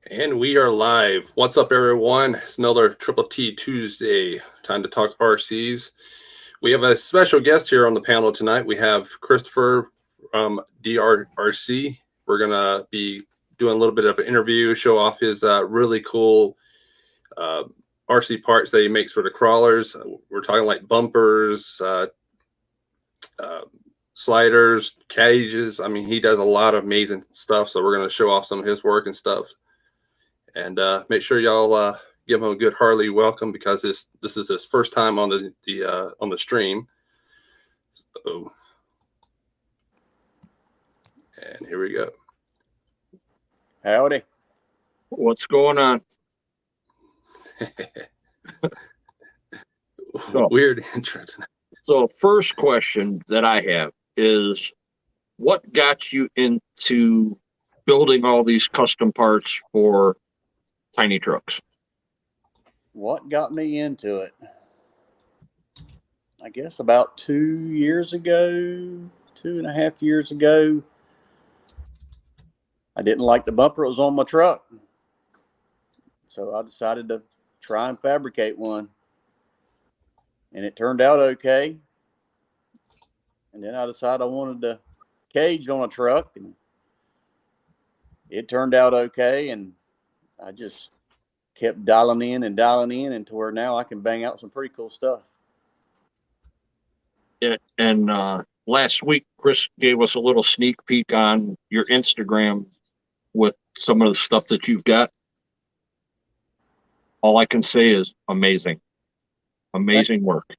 And we are live. What's up, everyone? It's another Triple T Tuesday. Time to talk RCs. We have a special guest here on the panel tonight. We have Christopher from DRRC. We're going to be doing a little bit of an interview, show off his really cool RC parts that he makes for the crawlers. We're talking like bumpers, sliders, cages. I mean, he does a lot of amazing stuff. So we're going to show off some of his work and stuff. And make sure y'all give him a good hearty welcome because this is his first time on the stream. So, and here we go. Howdy. What's going on? Weird intro. So first question that I have is, what got you into building all these custom parts for tiny trucks? What got me into it? I guess about 2 years ago, 2.5 years ago. I didn't like the bumper that was on my truck. So I decided to try and fabricate one. And it turned out okay. And then I decided I wanted the cage on a truck. And it turned out okay. And I just kept dialing in and to where now I can bang out some pretty cool stuff. Yeah, and last week, Chris gave us a little sneak peek on your Instagram with some of the stuff that you've got. All I can say is amazing. Amazing work.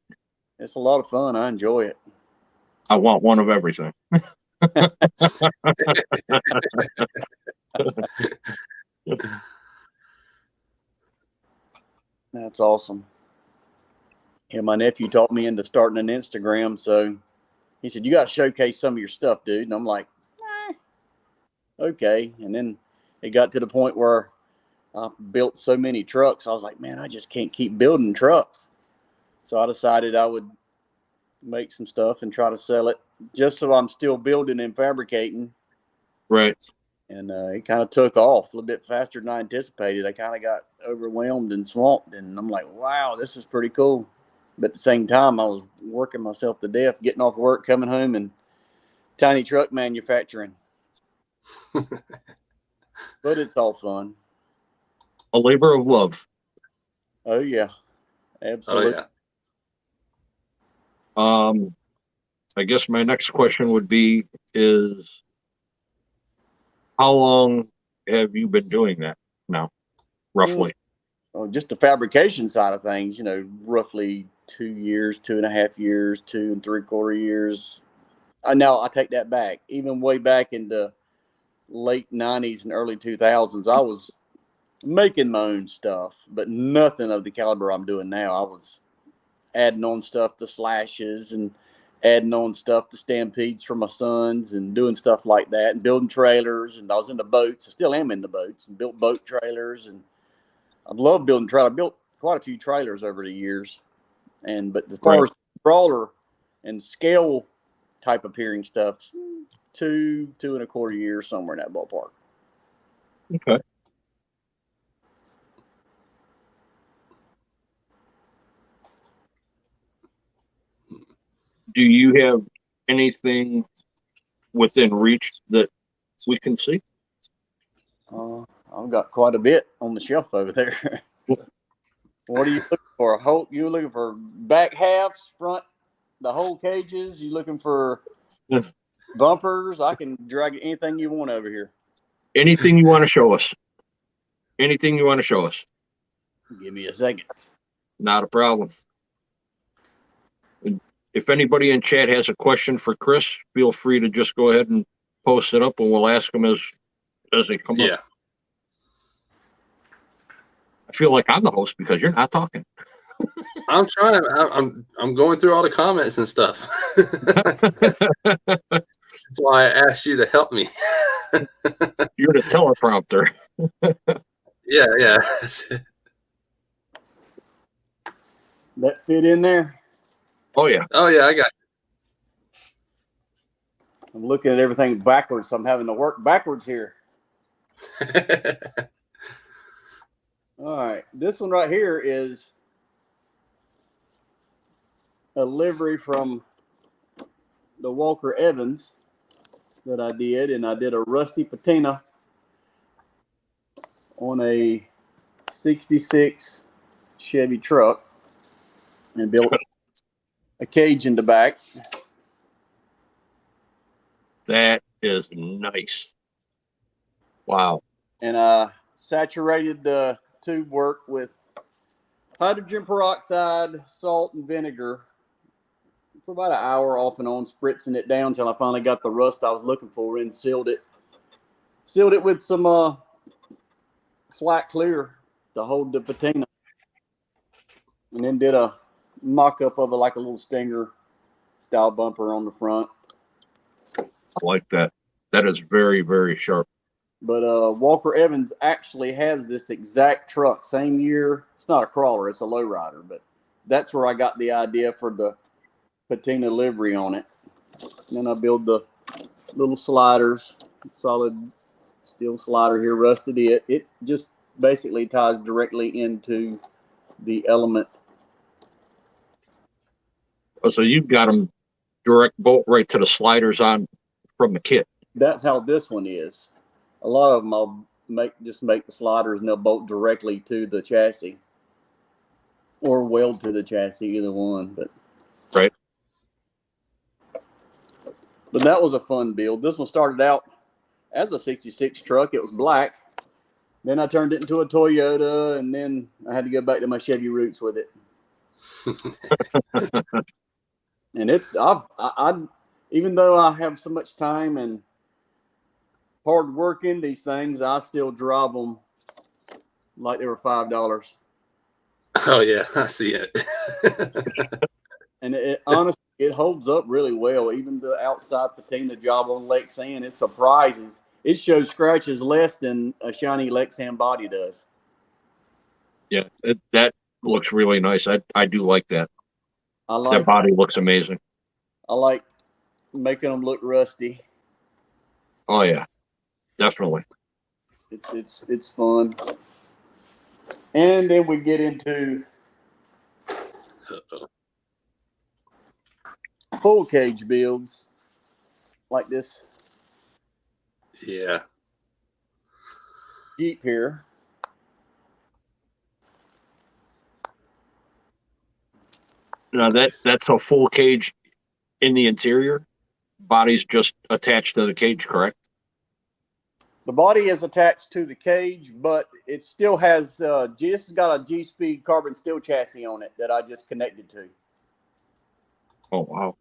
It's a lot of fun. I enjoy it. I want one of everything. That's awesome. Yeah, my nephew talked me into starting an Instagram. So he said, you got to showcase some of your stuff, dude. And I'm like, okay. And then it got to the point where I built so many trucks. I was like, man, I just can't keep building trucks. So I decided I would make some stuff and try to sell it just so I'm still building and fabricating. Right. And it kind of took off a little bit faster than I anticipated. I kind of got overwhelmed and swamped. And I'm like, wow, this is pretty cool. But at the same time, I was working myself to death, getting off work, coming home, and tiny truck manufacturing. But it's all fun. A labor of love. Oh, yeah. Absolutely. Oh, yeah. I guess my next question would be is, how long have you been doing that now, roughly? Well, just the fabrication side of things, roughly 2 years, 2.5 years, 2 3/4 years. Now I take that back. Even way back in the late 90s and early 2000s, I was making my own stuff, but nothing of the caliber I'm doing now. I was adding on stuff to slashes and adding on stuff to stampedes for my sons and doing stuff like that and building trailers. And I was into boats. I still am into boats and built boat trailers. And I love building trailers. I built quite a few trailers over the years. But as far as crawler and scale type appearing stuff, 2.25 years, somewhere in that ballpark. Okay. Do you have anything within reach that we can see? I've got quite a bit on the shelf over there. What are you looking for? You looking for back halves, front, the whole cages? You looking for bumpers? I can drag anything you want over here. Anything you want to show us. Anything you want to show us. Give me a second. Not a problem. If anybody in chat has a question for Chris, feel free to just go ahead and post it up, and we'll ask them as they come up. I feel like I'm the host because you're not talking. I'm trying. I'm going through all the comments and stuff. That's why I asked you to help me. You're the teleprompter. Yeah. That fit in there? Oh, yeah. I got it. I'm looking at everything backwards, so I'm having to work backwards here. All right, this one right here is a livery from the Walker Evans that I did, and I did a rusty patina on a 66 Chevy truck and built a cage in the back. That is nice. Wow. And I saturated the tube work with hydrogen peroxide, salt, and vinegar for about an hour off and on, spritzing it down until I finally got the rust I was looking for and sealed it. Sealed it with some flat clear to hold the patina. And then did a mock-up of it like a little Stinger style bumper on the front. I like that. That is very, very sharp. But Walker Evans actually has this exact truck, same year. It's not a crawler, it's a lowrider, but that's where I got the idea for the patina livery on it. And then I build the little sliders, solid steel slider here, rusted it. It just basically ties directly into the element. Oh, so you've got them direct bolt right to the sliders on from the kit. That's how this one is. A lot of them I'll just make the sliders and they'll bolt directly to the chassis or weld to the chassis, either one. But right. But that was a fun build. This one started out as a 66 truck. It was black. Then I turned it into a Toyota, and then I had to go back to my Chevy roots with it. And it's I even though I have so much time and hard work in these things, I still drive them like they were $5. Oh yeah, I see it. And it honestly, it holds up really well. Even the outside patina job on Lexan, it surprises. It shows scratches less than a shiny Lexan body does. Yeah, that looks really nice. I do like that. That That body looks amazing. I like making them look rusty. Oh yeah, definitely. It's fun. And then we get into full cage builds like this Yeah. Jeep here. Now that's a full cage in the interior. Body's just attached to the cage, correct? The body is attached to the cage, but it still has this has got a G-Speed carbon steel chassis on it that I just connected to. Oh wow.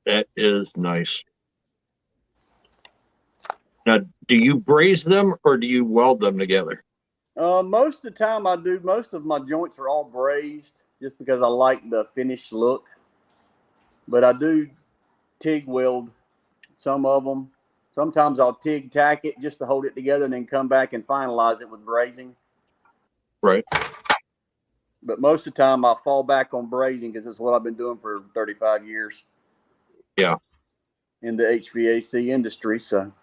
That is nice. Now, do you braze them or do you weld them together? Most of the time I do. Most of my joints are all brazed just because I like the finished look. But I do TIG weld some of them. Sometimes I'll TIG tack it just to hold it together and then come back and finalize it with brazing. Right. But most of the time I fall back on brazing because it's what I've been doing for 35 years. Yeah. In the HVAC industry. So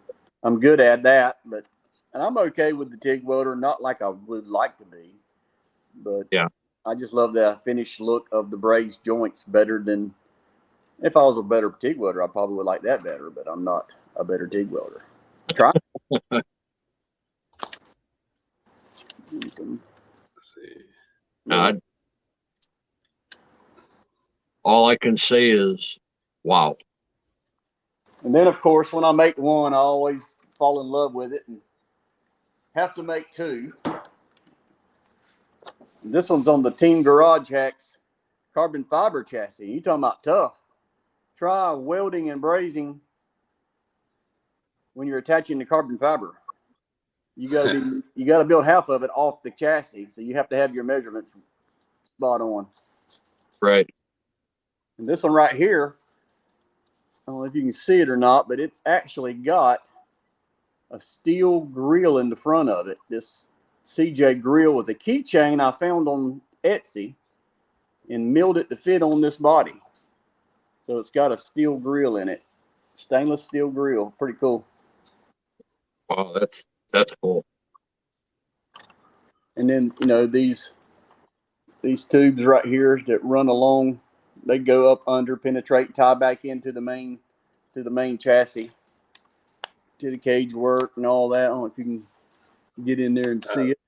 I'm good at that. And I'm okay with the TIG welder, not like I would like to be. But yeah, I just love the finished look of the brazed joints better than if I was a better TIG welder, I probably would like that better, but I'm not a better TIG welder. Try. Let's see. All I can say is, wow. And then, of course, when I make one, I always fall in love with it and have to make two. This one's on the Team Garage Hacks carbon fiber chassis. You talking about tough. Try welding and brazing when you're attaching the carbon fiber. You gotta build half of it off the chassis, so you have to have your measurements spot on. Right. And this one right here, I don't know if you can see it or not, but it's actually got a steel grill in the front of it. This CJ grill was a keychain I found on Etsy and milled it to fit on this body. So it's got a steel grill in it, stainless steel grill, pretty cool. Wow, that's cool. And then, you know, these tubes right here that run along, they go up under, penetrate, tie back into the main chassis, to the cage work and all that. I don't know if you can get in there and see it.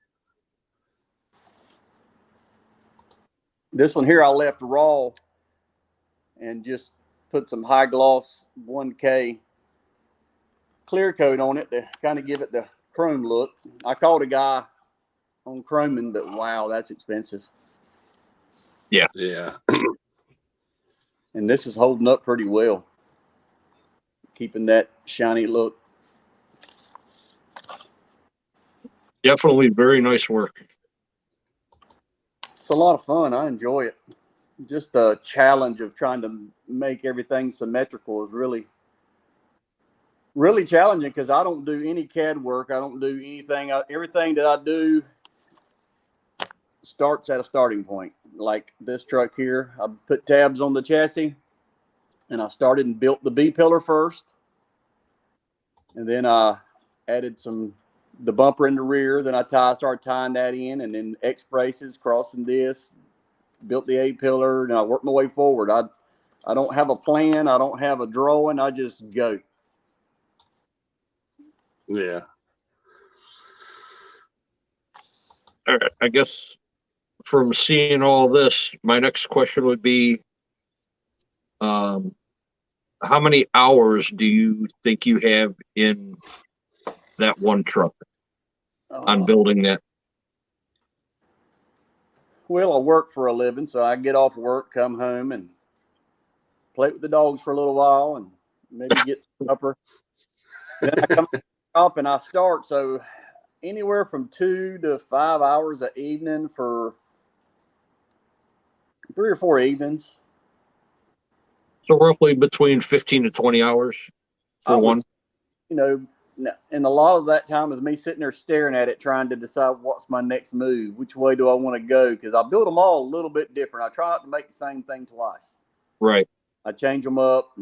This one here I left raw and just put some high gloss 1K clear coat on it to kind of give it the chrome look. I called a guy on chroming, but wow, that's expensive. Yeah. And this is holding up pretty well, keeping that shiny look. Definitely very nice work. It's a lot of fun. I enjoy it. Just the challenge of trying to make everything symmetrical is really challenging, because I don't do any CAD work. I don't do anything. Everything that I do starts at a starting point. Like this truck here, I put tabs on the chassis, and I started and built the B pillar first, and then I added the bumper in the rear. Then I started tying that in, and then X braces, crossing this, built the A pillar, and I worked my way forward. I don't have a plan. I don't have a drawing. I just go. Yeah. All right, I guess from seeing all this, my next question would be, how many hours do you think you have in that one truck on building that? Well, I work for a living, so I get off work, come home, and play with the dogs for a little while, and maybe get some supper. Then I come up and I start. So anywhere from 2 to 5 hours an evening for 3 or 4 evenings. So roughly between 15 to 20 hours for one. You know, and a lot of that time is me sitting there staring at it, trying to decide what's my next move. Which way do I want to go? Because I build them all a little bit different. I try not to make the same thing twice. Right. I change them up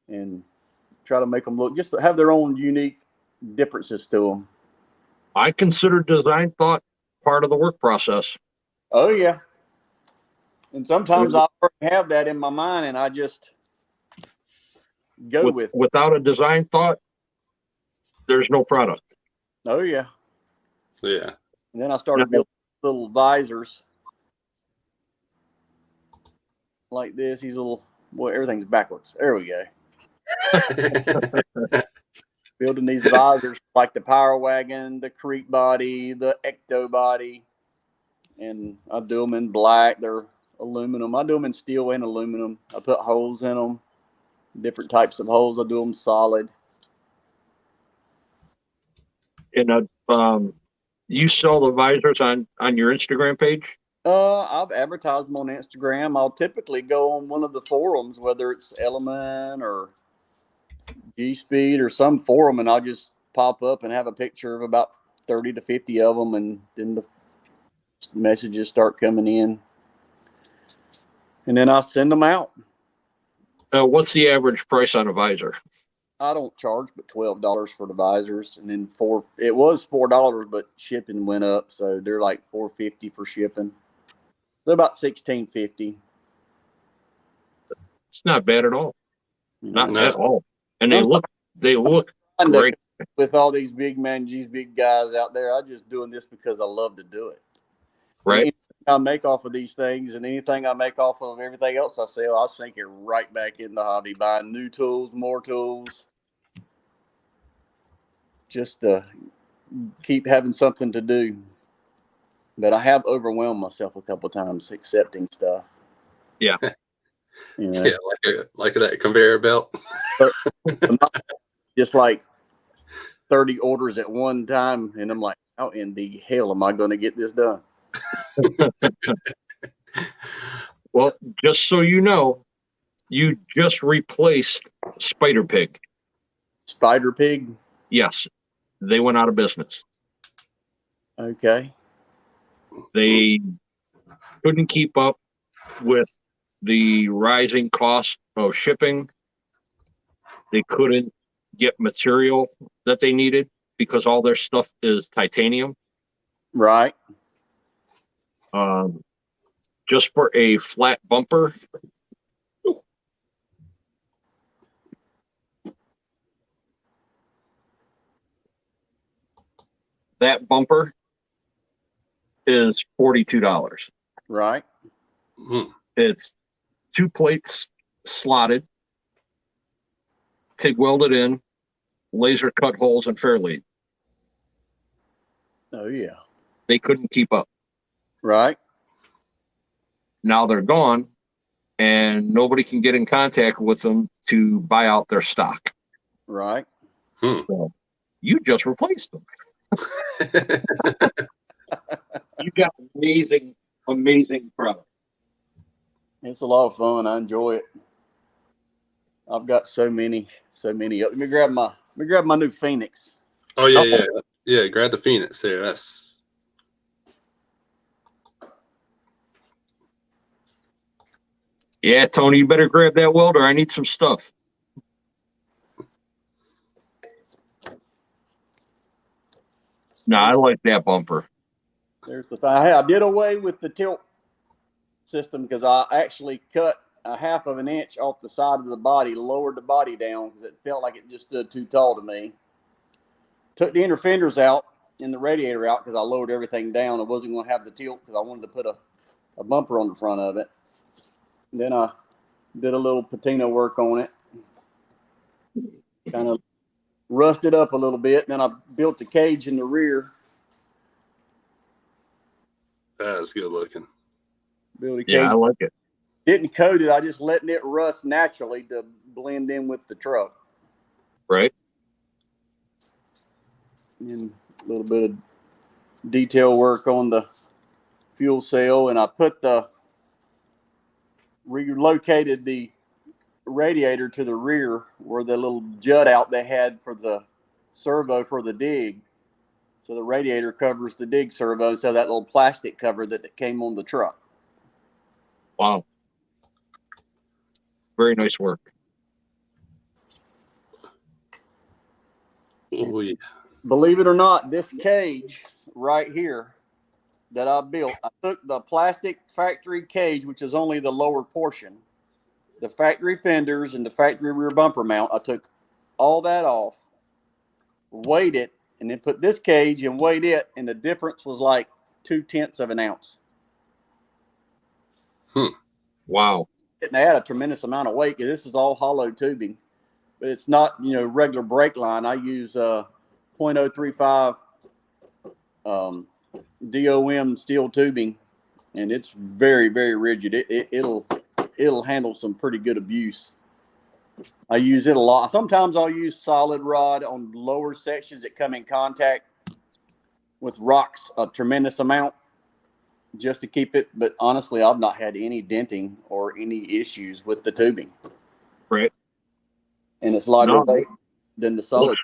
and try to make them look, just to have their own unique differences to them. I consider design thought part of the work process. Oh, yeah. And sometimes I already have that in my mind, and I just go with it. Without a design thought, there's no product. Oh, yeah. Yeah. And then I started building little visors like this. These little, boy, everything's backwards. There we go. Building these visors like the Power Wagon, the Creek body, the Ecto body. And I do them in black. They're aluminum. I do them in steel and aluminum. I put holes in them, different types of holes. I do them solid. And you sell the visors on your Instagram page? I've advertised them on Instagram. I'll typically go on one of the forums, whether it's Element or G-Speed or some forum, and I'll just pop up and have a picture of about 30 to 50 of them, and then the messages start coming in, and then I send them out. What's the average price on a visor? I don't charge but $12 for the visors, and then it was $4, but shipping went up, so they're like $4.50 for shipping. They're about $16.50. It's not bad at all. Not No. at all. And they look great. With all these big guys out there, I'm just doing this because I love to do it. Right. Anything I make off of these things, and anything I make off of everything else I sell, I'll sink it right back in the hobby, buying new tools, more tools, just to keep having something to do. But I have overwhelmed myself a couple of times accepting stuff. Yeah. You know? Yeah, like that conveyor belt. Just like 30 orders at one time, and I'm like, how in the hell am I going to get this done? Well, just so you know, you just replaced Spider Pig. Spider Pig? Yes. They went out of business. Okay. They couldn't keep up with the rising cost of shipping. They couldn't get material that they needed because all their stuff is titanium. Right. Just for a flat bumper, that bumper is $42. Right. It's 2 plates slotted, TIG welded in, laser cut holes, and fairlead. Oh yeah. They couldn't keep up. Right. Now they're gone, and nobody can get in contact with them to buy out their stock. Right. So you just replaced them. You got amazing, amazing product. It's a lot of fun. I enjoy it. I've got so many. Let me grab my new Phoenix. Oh yeah. Grab the Phoenix there. That's Yeah, Tony, you better grab that welder. I need some stuff. No, I like that bumper. There's the thing. I did away with the tilt system because I actually cut a 1/2 inch off the side of the body, lowered the body down because it felt like it just stood too tall to me. Took the inner fenders out and the radiator out because I lowered everything down. I wasn't going to have the tilt because I wanted to put a bumper on the front of it. And then I did a little patina work on it, kind of rusted up a little bit. And then I built the cage in the rear. that's good looking. Built a cage. Yeah, I like it. Didn't coat it. I just letting it rust naturally to blend in with the truck. Right. And a little bit of detail work on the fuel cell, and I relocated the radiator to the rear where the little jut out they had for the servo for the dig. So the radiator covers the dig servo, so that little plastic cover that came on the truck. Wow. Very nice work. Oh yeah. Believe it or not, this cage right here that I built, I took the plastic factory cage, which is only the lower portion, the factory fenders and the factory rear bumper mount. I took all that off, weighed it, and then put this cage and weighed it, and the difference was like 0.2 of an ounce. Wow. Didn't add a tremendous amount of weight because this is all hollow tubing, but it's not, regular brake line. I use 0.035 DOM steel tubing, and it's very, very rigid. It'll handle some pretty good abuse. I use it a lot. Sometimes I'll use solid rod on lower sections that come in contact with rocks a tremendous amount just to keep it. But honestly, I've not had any denting or any issues with the tubing. Right. And it's lighter weight than the solid,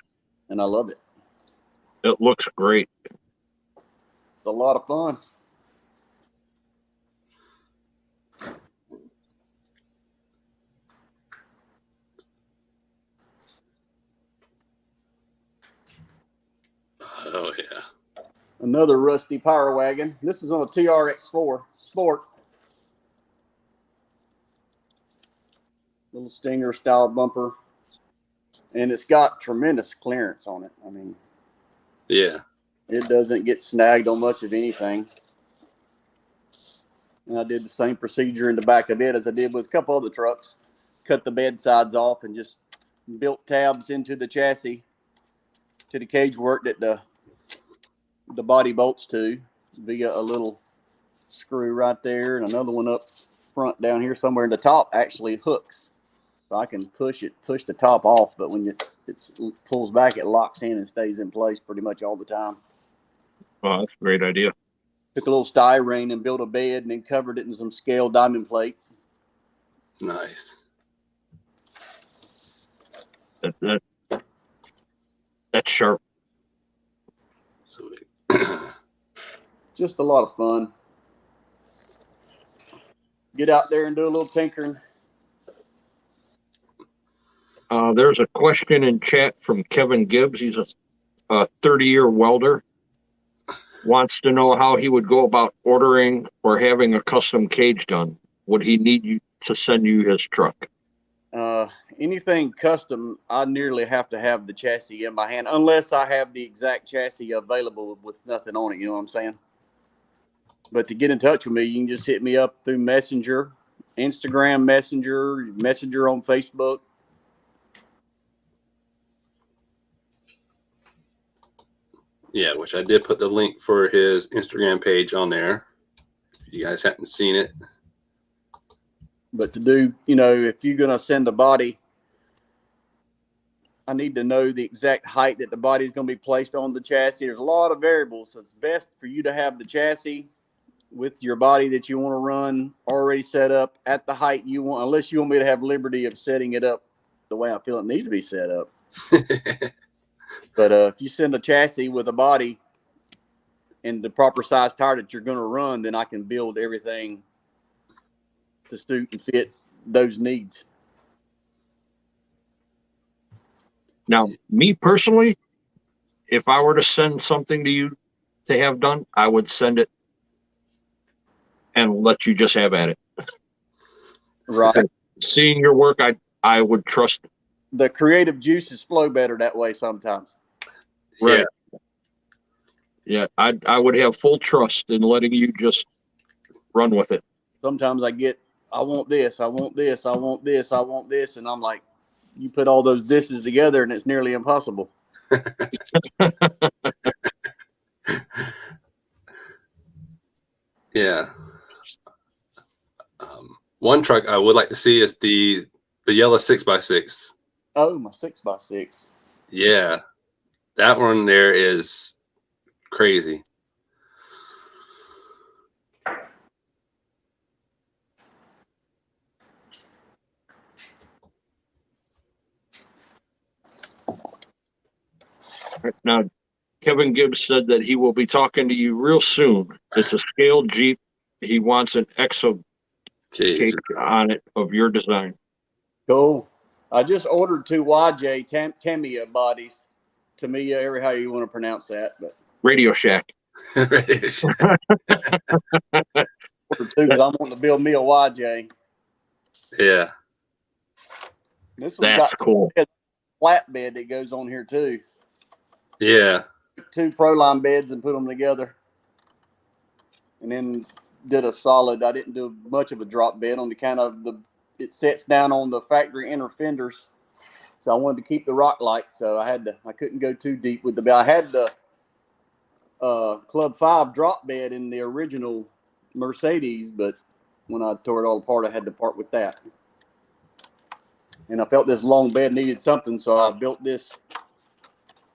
and I love it. It looks great. It's a lot of fun. Oh yeah. Another rusty power wagon. This is on a TRX4 Sport. Little Stinger style bumper. And it's got tremendous clearance on it. I mean, Yeah. it doesn't get snagged on much of anything. And I did the same procedure in the back of it as I did with a couple other trucks. Cut the bed sides off and just built tabs into the chassis to the cage work that the body bolts to via a little screw right there, and another one up front down here somewhere. And the top actually hooks, so I can push the top off. But when it pulls back, it locks in and stays in place pretty much all the time. Oh, that's a great idea. Took a little styrene and built a bed, and then covered it in some scale diamond plate. Nice. That's sharp. Sweet. Just a lot of fun. Get out there and do a little tinkering. There's a question in chat from Kevin Gibbs. He's a 30-year welder. Wants to know how he would go about ordering or having a custom cage done. Would he need you to send you his truck? Anything custom, I nearly have to have the chassis in my hand, unless I have the exact chassis available with nothing on it. You know what I'm saying? But to get in touch with me, you can just hit me up through Messenger, Instagram Messenger on Facebook. Yeah, which I did put the link for his Instagram page on there. If you guys haven't seen it. But to do, if you're going to send a body, I need to know the exact height that the body is going to be placed on the chassis. There's a lot of variables, so it's best for you to have the chassis with your body that you want to run already set up at the height you want, unless you want me to have liberty of setting it up the way I feel it needs to be set up. But if you send a chassis with a body and the proper size tire that you're going to run, then I can build everything to suit and fit those needs. Now, me personally, if I were to send something to you to have done, I would send it and let you just have at it. Right. Seeing your work, I would trust it. The creative juices flow better that way sometimes. Right. Yeah, I would have full trust in letting you just run with it. Sometimes I want this, I want this, I want this, I want this, and I'm like, you put all those thises together and it's nearly impossible. Yeah. One truck I would like to see is the yellow 6x6. Oh, my 6x6. Yeah. That one there is crazy. Now, Kevin Gibbs said that he will be talking to you real soon. It's a scaled Jeep. He wants an exo cage on it of your design. Cool. I just ordered 2 YJ Tamiya bodies. Tamiya, every how you want to pronounce that, but Radio Shack. ordered 2 because I'm wanting to build me a YJ. Yeah. This one's That's got cool. a flatbed that goes on here too. Yeah. 2 Proline beds and put them together, and then did a solid. I didn't do much of a drop bed on the kind of it sets down on the factory inner fenders, so I wanted to keep the rock light. So I couldn't go too deep with the bed. I had the Club 5 drop bed in the original Mercedes, but when I tore it all apart, I had to part with that. And I felt this long bed needed something, so I built this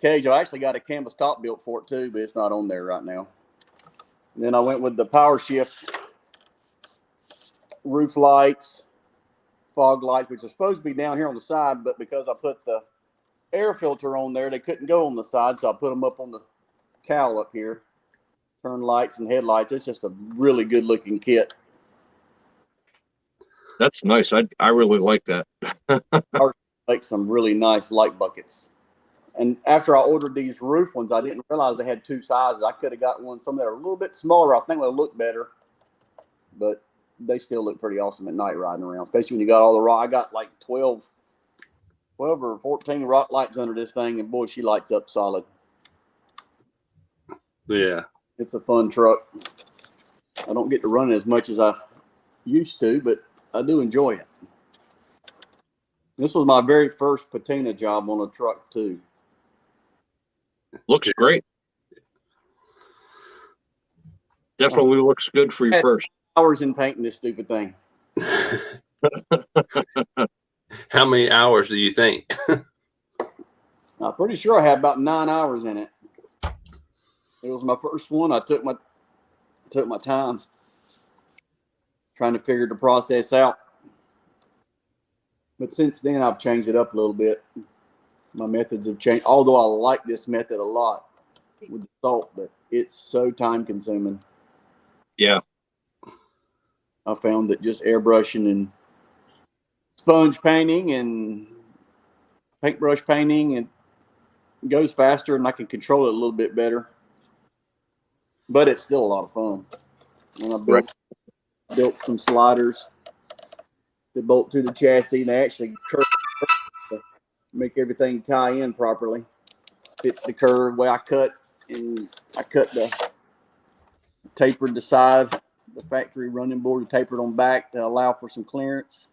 cage. I actually got a canvas top built for it too, but it's not on there right now. And then I went with the power shift roof lights, fog lights, which are supposed to be down here on the side, but because I put the air filter on there, they couldn't go on the side, so I put them up on the cowl up here. Turn lights and headlights. It's just a really good looking kit. That's nice. I really like that. Make some really nice light buckets. And after I ordered these roof ones, I didn't realize they had 2 sizes. I could have got some that are a little bit smaller. I think they'll look better, but they still look pretty awesome at night riding around, especially when you got all the rock. I got like 12 or 14 rock lights under this thing, and boy, she lights up solid. Yeah. It's a fun truck. I don't get to run it as much as I used to, but I do enjoy it. This was my very first patina job on a truck too. Looks great. Definitely looks good for you first. Hours in painting this stupid thing. How many hours do you think? I'm pretty sure I had about 9 hours in it. It was my first one. I took my time trying to figure the process out. But since then, I've changed it up a little bit. My methods have changed, although I like this method a lot with the salt, but it's so time consuming. Yeah. I found that just airbrushing and sponge painting and paintbrush painting, and it goes faster, and I can control it a little bit better. But it's still a lot of fun. And I built some sliders that bolt to the chassis, and they actually curve to make everything tie in properly. Fits the curve where I cut, and I cut tapered the side, the factory running board, tapered on back to allow for some clearance.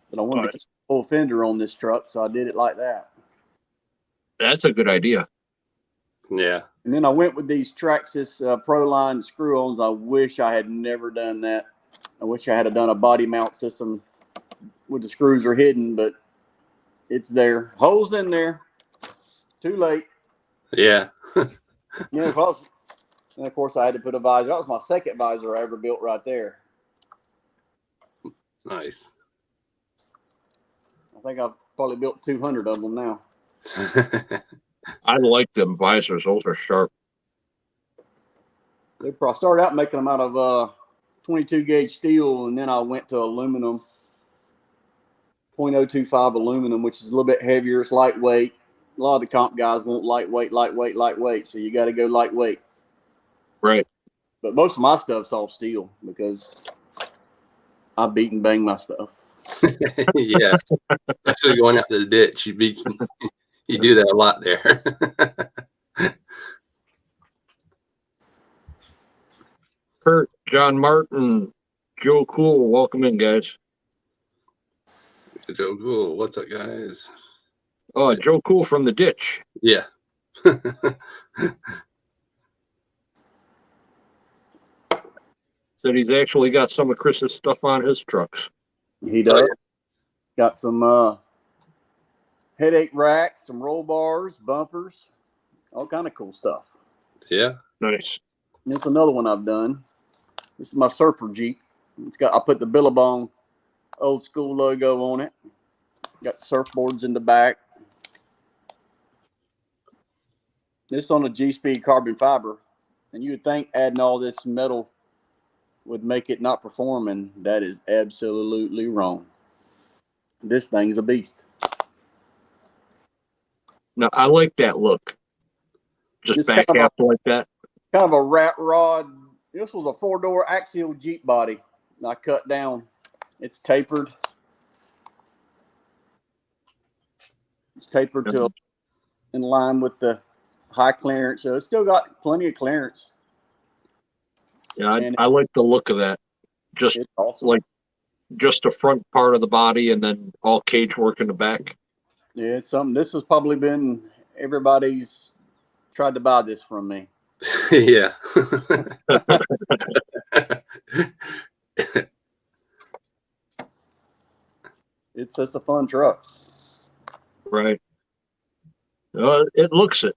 But I wanted to keep the full fender on this truck, so I did it like that. That's a good idea. Yeah. And then I went with these Traxxas Proline screw-ons. I wish I had never done that. I wish I had done a body mount system with the screws are hidden, but it's there. Holes in there. Too late. Yeah. Yeah, and of course I had to put a visor. That was my second visor I ever built right there. Nice. I think I've probably built 200 of them now. I like them visors. Those are sharp. I started out making them out of 22 gauge steel, and then I went to aluminum, 0.025 aluminum, which is a little bit heavier. It's lightweight. A lot of the comp guys want lightweight. So you got to go lightweight. Right. But most of my stuff's all steel because I beat and bang my stuff. Yeah. Especially going out to the ditch. You do that a lot there. Kurt, John Martin, Joe Cool, welcome in, guys. Joe Cool. What's up, guys? Oh, Joe Cool from the ditch. Yeah. Said he's actually got some of Chris's stuff on his trucks. He does. Oh, yeah. Got some headache racks, some roll bars, bumpers, all kind of cool stuff. Yeah. Nice. And this is another one I've done. This is my Surfer Jeep. I put the Billabong old school logo on it. Got surfboards in the back. This is on a G-Speed carbon fiber. And you would think adding all this metal would make it not perform, and that is absolutely wrong. This thing's a beast. Now, I like that look. Just back half like that. Kind of a rat rod. This was a 4-door axial Jeep body I cut down. It's tapered. It's tapered to in line with the high clearance. So it's still got plenty of clearance. Yeah, I like the look of that. Just awesome. Like just the front part of the body and then all cage work in the back. Yeah, it's something. This has probably been everybody's tried to buy this from me. Yeah. It's just a fun truck. Right. It looks it.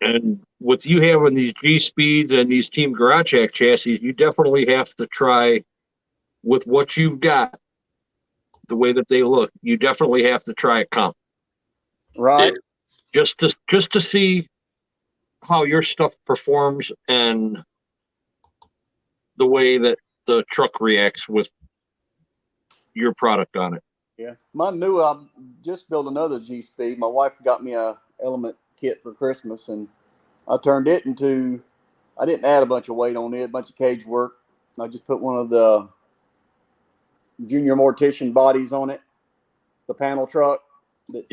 And with you having these G-Speeds and these Team Garage Hack chassis, you definitely have to try with what you've got, the way that they look. You definitely have to try a comp. Right. Yeah. Just to see how your stuff performs and the way that the truck reacts with your product on it. Yeah. I just built another G-Speed. My wife got me a Element kit for Christmas, and I turned it into, I didn't add a bunch of weight on it, a bunch of cage work. I just put one of the Junior Mortician bodies on it, the panel truck that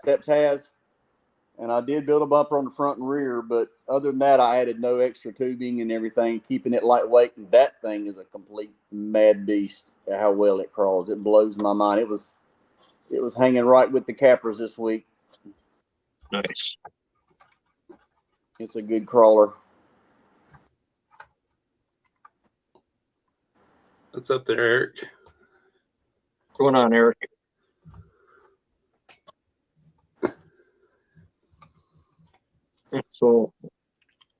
Steps has. And I did build a bumper on the front and rear, but other than that, I added no extra tubing and everything, keeping it lightweight. And that thing is a complete mad beast at how well it crawls. It blows my mind. It was hanging right with the cappers this week. Nice. It's a good crawler. What's up there, Eric? What's going on, Eric? So,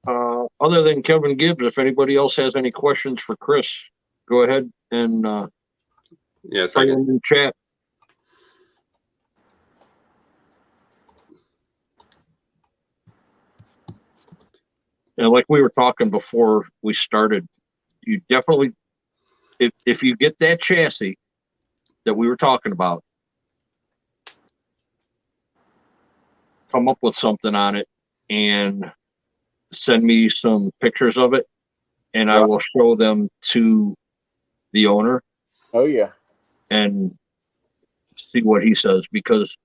other than Kevin Gibbs, if anybody else has any questions for Chris, go ahead and type them in the chat. And like we were talking before we started, you definitely, if you get that chassis that we were talking about, come up with something on it and send me some pictures of it, and I will show them to the owner. Oh yeah. And see what he says, because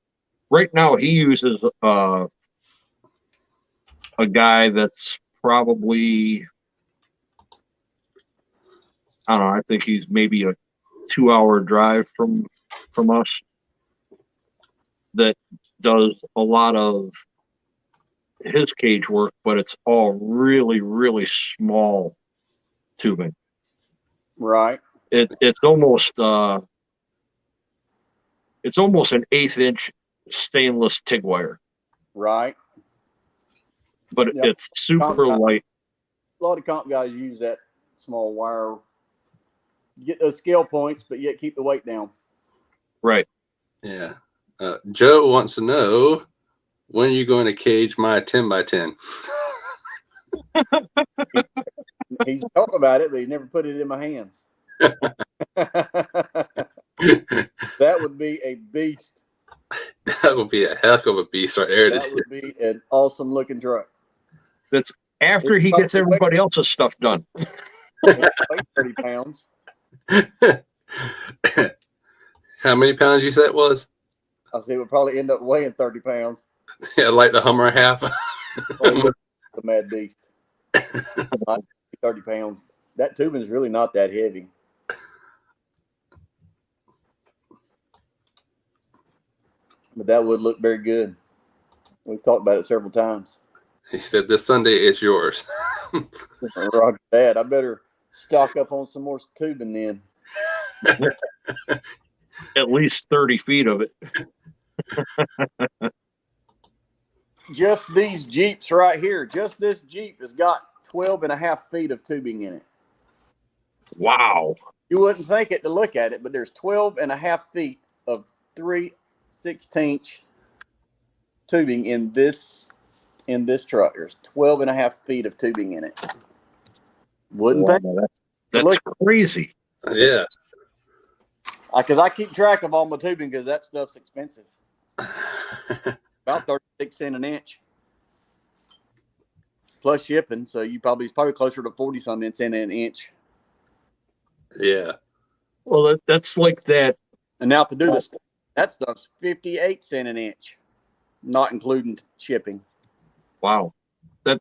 right now he uses a guy that's probably, I don't know, I think he's maybe a 2-hour drive from us, that does a lot of his cage work, but it's all really, really small tubing. Right. It's almost an 1/8 inch stainless TIG wire, Right. but Yep. it's super light. A lot of comp guys use that small wire. Get those scale points, but yet keep the weight down. Right. Yeah. Joe wants to know, when are you going to cage my 10 by 10? He's talked about it, but he never put it in my hands. That would be a beast. That would be a heck of a beast right there. That would be an awesome looking truck. That's after he gets everybody else's stuff done. 30 pounds. How many pounds you said it was? I say it would probably end up weighing 30 pounds. Yeah, like the Hummer half. The mad beast. 30 pounds. That tubing is really not that heavy. But that would look very good. We've talked about it several times. He said, this Sunday is yours. Roger that. I better stock up on some more tubing then. At least 30 feet of it. Just these Jeeps right here. Just this Jeep has got 12.5 feet of tubing in it. Wow. You wouldn't think it to look at it, but there's 12.5 feet of 3/16" tubing in this truck. There's 12.5 feet of tubing in it. Wouldn't think. That's crazy. Yeah. Because I keep track of all my tubing because that stuff's expensive. About 36 cents an inch. Plus shipping, so it's probably closer to 40-something cents an inch. Yeah. Well, that's like that. And now to do this, that stuff's 58 cents an inch, not including shipping. Wow.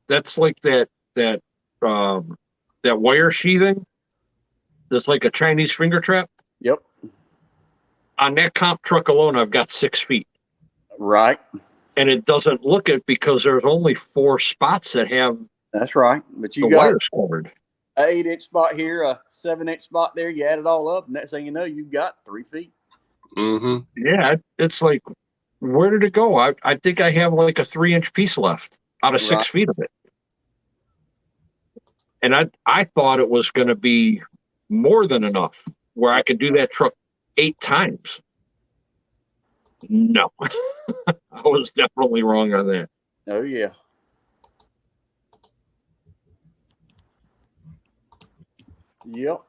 That's like that wire sheathing. That's like a Chinese finger trap. Yep. On that comp truck alone, I've got 6 feet. Right. And it doesn't look it because there's only 4 spots that have. That's right. But you the got wires covered. an 8-inch spot here, a 7-inch spot there. You add it all up, and next thing you know, you've got 3 feet. Mm-hmm. Yeah, it's like, where did it go? I think I have like a 3-inch piece left out of 6 feet of it. And I thought it was going to be more than enough where I could do that truck 8 times. No, I was definitely wrong on that. Oh, yeah. Yep.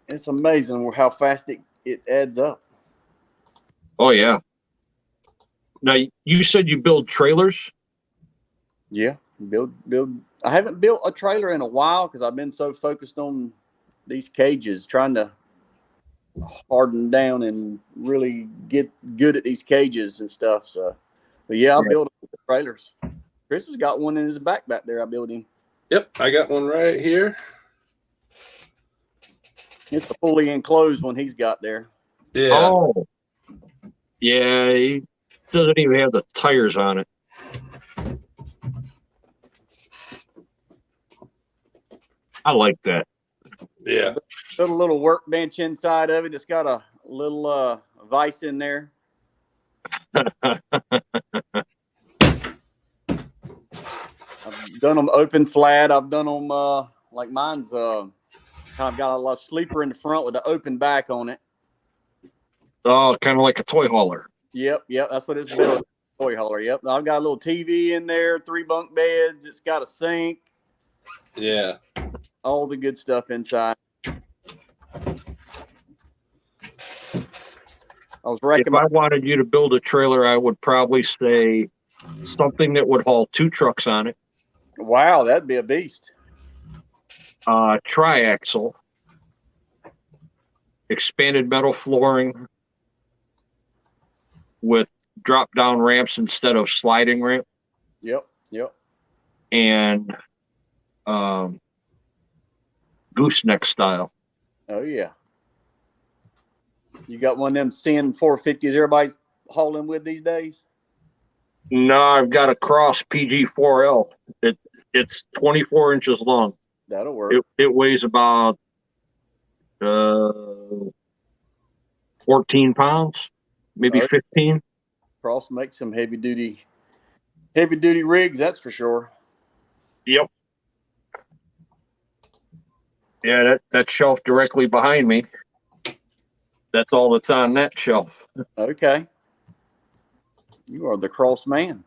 It's amazing how fast it adds up. Oh, yeah. Now, you said you build trailers? Yeah. Build. I haven't built a trailer in a while because I've been so focused on these cages, trying to harden down and really get good at these cages and stuff. So, but yeah, I build trailers. Chris has got one in his back there. I built him. Yep, I got one right here. It's a fully enclosed one he's got there. Yeah. Oh, yeah. He doesn't even have the tires on it. I like that. Yeah. Put a little workbench inside of it. It's got a little vise in there. I've done them open flat. I've done them like mine's kind of got a lot of sleeper in the front with an open back on it. Oh, kind of like a toy hauler. Yep. That's what it's built. Toy hauler. Yep. I've got a little TV in there, 3 bunk beds. It's got a sink. Yeah. All the good stuff inside. If I wanted you to build a trailer, I would probably say something that would haul 2 trucks on it, Wow, that'd be a beast. triaxle, expanded metal flooring with drop down ramps instead of sliding ramp, Yep. and gooseneck style. Oh yeah. You got one of them CN 450s everybody's hauling with these days? No, I've got a Cross PG4L. It's 24 inches long. That'll work. It weighs about 14 pounds, maybe 15. Cross makes some heavy duty rigs, that's for sure. Yep. Yeah, that shelf directly behind me. That's all that's on that shelf. Okay. You are the Cross man.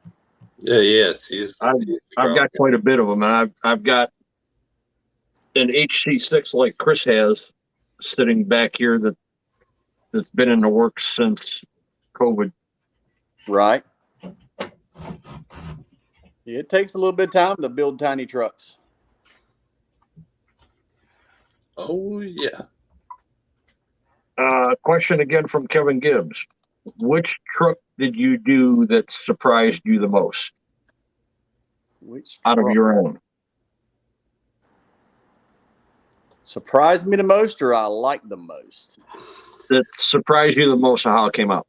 Yeah, yes, I've got quite a bit of them, and I've got an HC6 like Chris has sitting back here that's been in the works since COVID. Right. Yeah, it takes a little bit of time to build tiny trucks. Oh yeah. Question again from Kevin Gibbs. Which truck did you do that surprised you the most Which out of truck your own? surprised me the most, or I like the most? That surprised you the most of how it came out?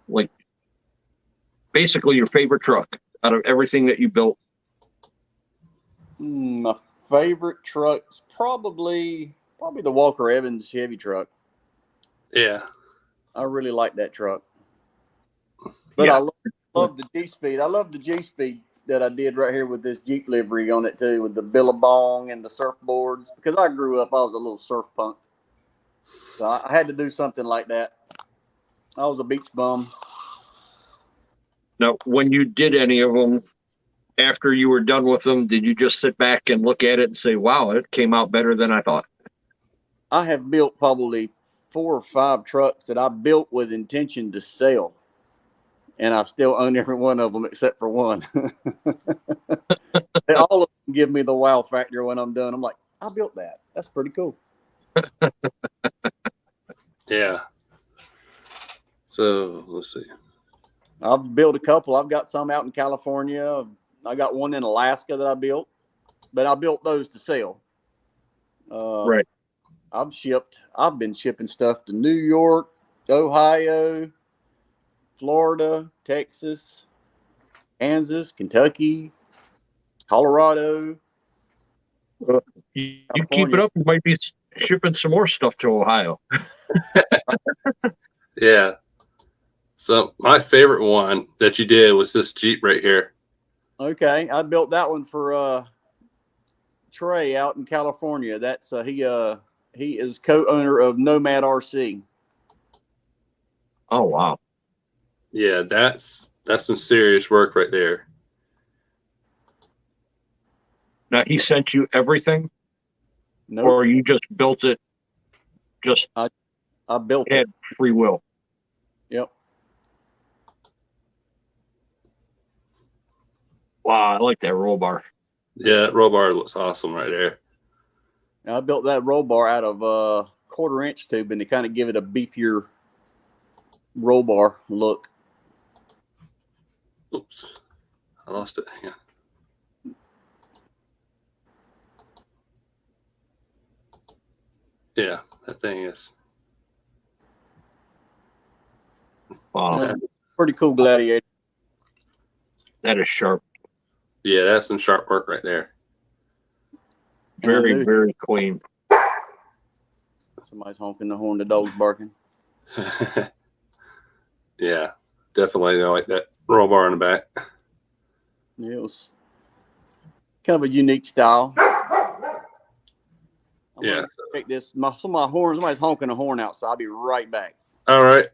Like, basically your favorite truck out of everything that you built. My favorite truck's probably the Walker Evans Chevy truck. Yeah. I really like that truck. But Yeah. I love the G-Speed. I love the G-Speed that I did right here with this Jeep livery on it too, with the Billabong and the surfboards. Because I grew up, I was a little surf punk. So I had to do something like that. I was a beach bum. Now, when you did any of them, after you were done with them, did you just sit back and look at it and say, wow, it came out better than I thought? I have built probably 4 or 5 trucks that I built with intention to sell. And I still own every one of them except for one. All of them give me the wow factor when I'm done. I'm like, I built that. That's pretty cool. Yeah. So let's see. I've built a couple. I've got some out in California. I got one in Alaska that I built, but I built those to sell. Right. I've been shipping stuff to New York, Ohio, Florida, Texas, Kansas, Kentucky, Colorado. You keep it up, you might be shipping some more stuff to Ohio. Yeah. So my favorite one that you did was this Jeep right here. Okay, I built that one for Trey out in California. That's he is co-owner of Nomad RC. Oh, wow. Yeah, that's some serious work right there. Now, he sent you everything? Nope. Or you just built it, just I built had it. free will? Yep. Wow, I like that roll bar. Yeah, that roll bar looks awesome right there. I built that roll bar out of 1/4 inch tube, and to kind of give it a beefier roll bar look. Oops, I lost it. Hang on. Yeah, that thing is. Wow, Pretty cool Gladiator. that is sharp. Yeah, that's some sharp work right there. Very, very clean. Somebody's honking the horn. The dog's barking. Yeah, definitely. I like that roll bar in the back. Yeah, it was kind of a unique style. Yeah. Check this. My horn. Somebody's honking a horn outside. I'll be right back. All right.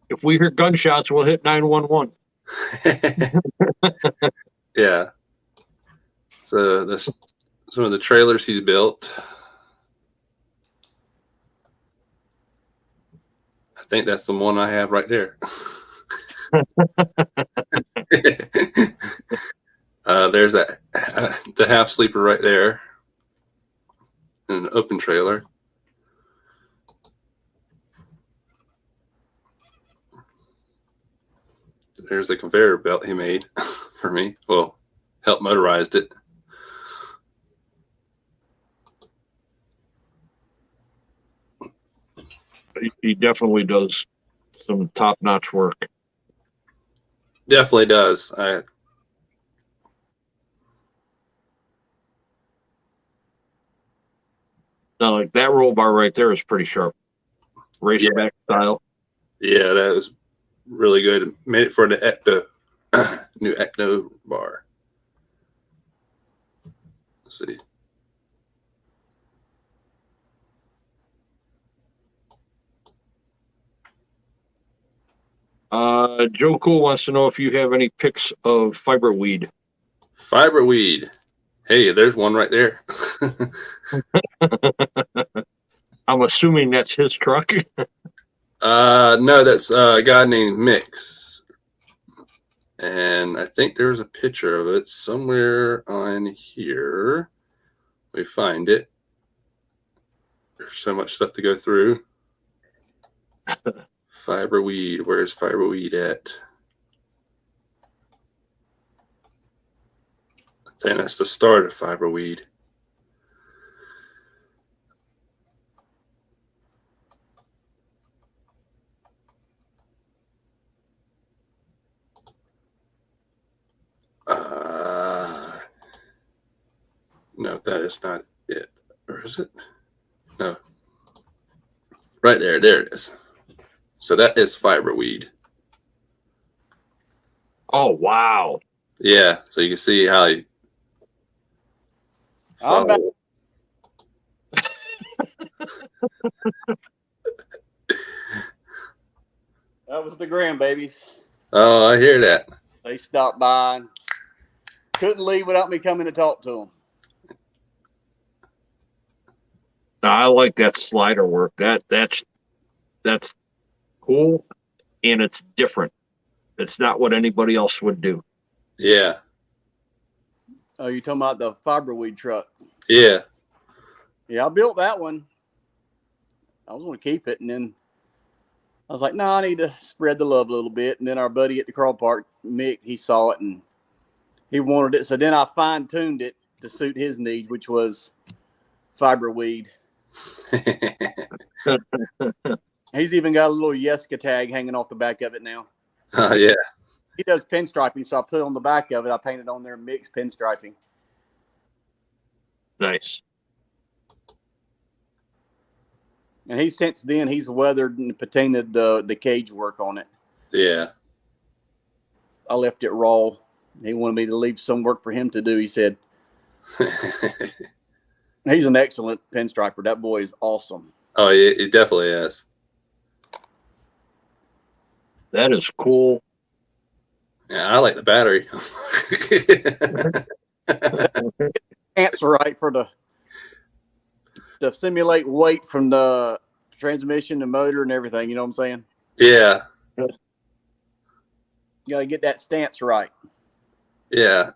If we hear gunshots, we'll hit 911. Yeah. So that's some of the trailers he's built. think that's the one I have right there. There's the half sleeper right there, and an open trailer. There's the conveyor belt he made for me. Well, helped motorized it. He definitely does some top-notch work. Definitely does. Now, like that roll bar right there is pretty sharp. Razorback style. Yeah, that was really good. Made it for the new Ecto bar. Let's see. Joe Cool wants to know if you have any pics of fiberweed. Fiberweed. Hey, there's one right there. I'm assuming that's his truck. No, that's a guy named Mix. And I think there's a picture of it somewhere on here. We find it. There's so much stuff to go through. Fiberweed. Where's Fiberweed at? I think that's the start of Fiberweed. No, that is not it. Or is it? No. Right there. There it is. So that is fiberweed. Oh, wow. Yeah. So you can see how you follow. That was the grandbabies. Oh, I hear that. They stopped by. Couldn't leave without me coming to talk to them. Now, I like that slider work. That's cool, and it's different. It's not what anybody else would do. Yeah. Oh, you talking about the fiberweed truck? Yeah. Yeah, I built that one. I was going to keep it, and then I was like, no, I need to spread the love a little bit. And then our buddy at the crawl park, Mick, he saw it, and he wanted it. So then I fine-tuned it to suit his needs, which was fiberweed. He's even got a little Yeska tag hanging off the back of it now. Oh, yeah. He does pinstriping, so I put it on the back of it. I painted on there mixed pinstriping. Nice. And since then he's weathered and patinaed the cage work on it. Yeah. I left it raw. He wanted me to leave some work for him to do. He said, he's an excellent pinstriper. That boy is awesome. Oh, yeah, he definitely is. That is cool. Yeah, I like the battery. Ants right for to simulate weight from the transmission and motor and everything. You know what I'm saying? Yeah. You got to get that stance right. Yeah.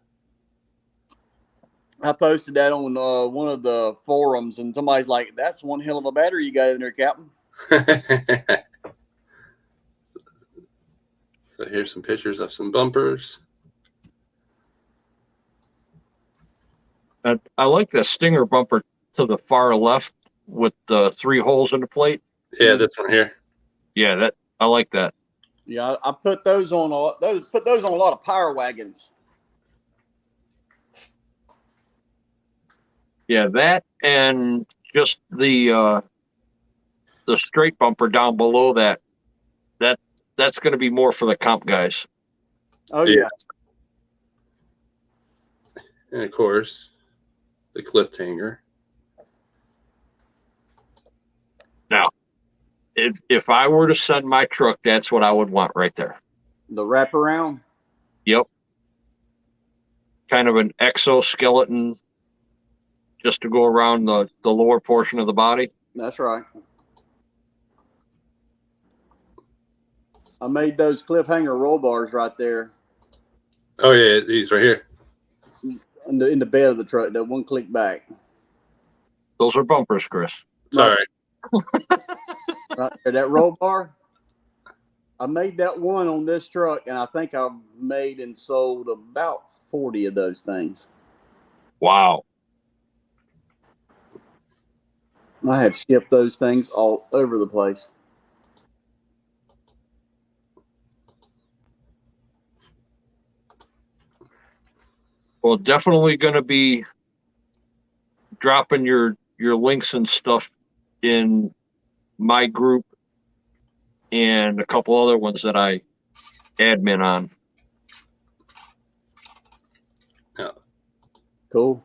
I posted that on one of the forums, and somebody's like, that's one hell of a battery you got in there, Captain. So here's some pictures of some bumpers. I like the Stinger bumper to the far left with the 3 holes in the plate. Yeah, this one here. Yeah, I like that. Yeah, I put those on a lot of power wagons. Yeah, that and just the straight bumper down below that. That's going to be more for the comp guys. Oh yeah. And of course, the cliffhanger. Now, if I were to send my truck, that's what I would want right there. The wraparound. Yep. Kind of an exoskeleton just to go around the lower portion of the body. That's right. I made those cliffhanger roll bars right there Oh yeah, these right here. in the bed of the truck. That one click back. Those are bumpers, Chris. Sorry. Right there, that roll bar. I made that one on this truck, and I think I've made and sold about 40 of those things. Wow. I have shipped those things all over the place. Well, definitely going to be dropping your links and stuff in my group and a couple other ones that I admin on. Yeah. Cool.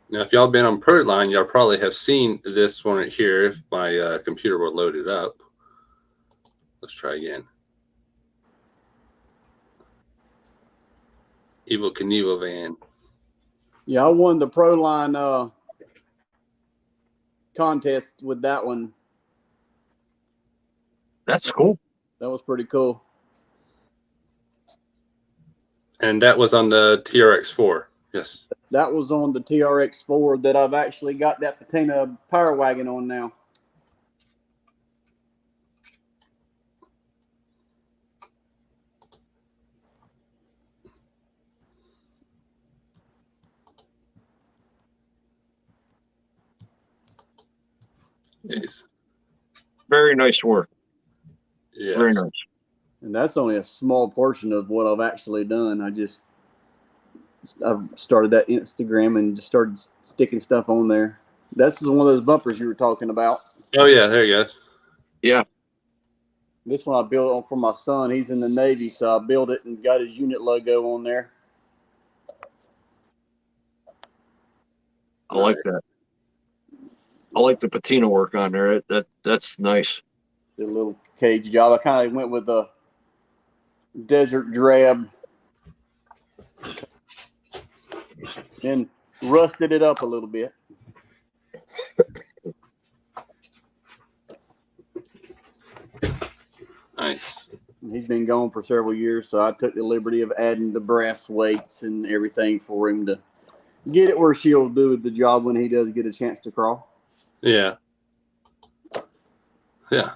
Now, if y'all been on Proline, y'all probably have seen this one right here. If my computer will load it up, let's try again. Evil Knievel van. Yeah, I won the Proline contest with that one. That's cool. That was pretty cool. And that was on the TRX4. Yes. That was on the TRX4 that I've actually got that patina power wagon on now. Yes. Very nice work. Yes. Very nice. And that's only a small portion of what I've actually done. I've started that Instagram and just started sticking stuff on there. This is one of those bumpers you were talking about. Oh yeah, there you go. Yeah. This one I built for my son. He's in the Navy, so I built it and got his unit logo on there. I like that. I like the patina work on there. That's nice. Did a little cage job. I kind of went with a desert drab and rusted it up a little bit. Nice. He's been gone for several years, so I took the liberty of adding the brass weights and everything for him to get it where she'll do the job when he does get a chance to crawl. Yeah. Yeah.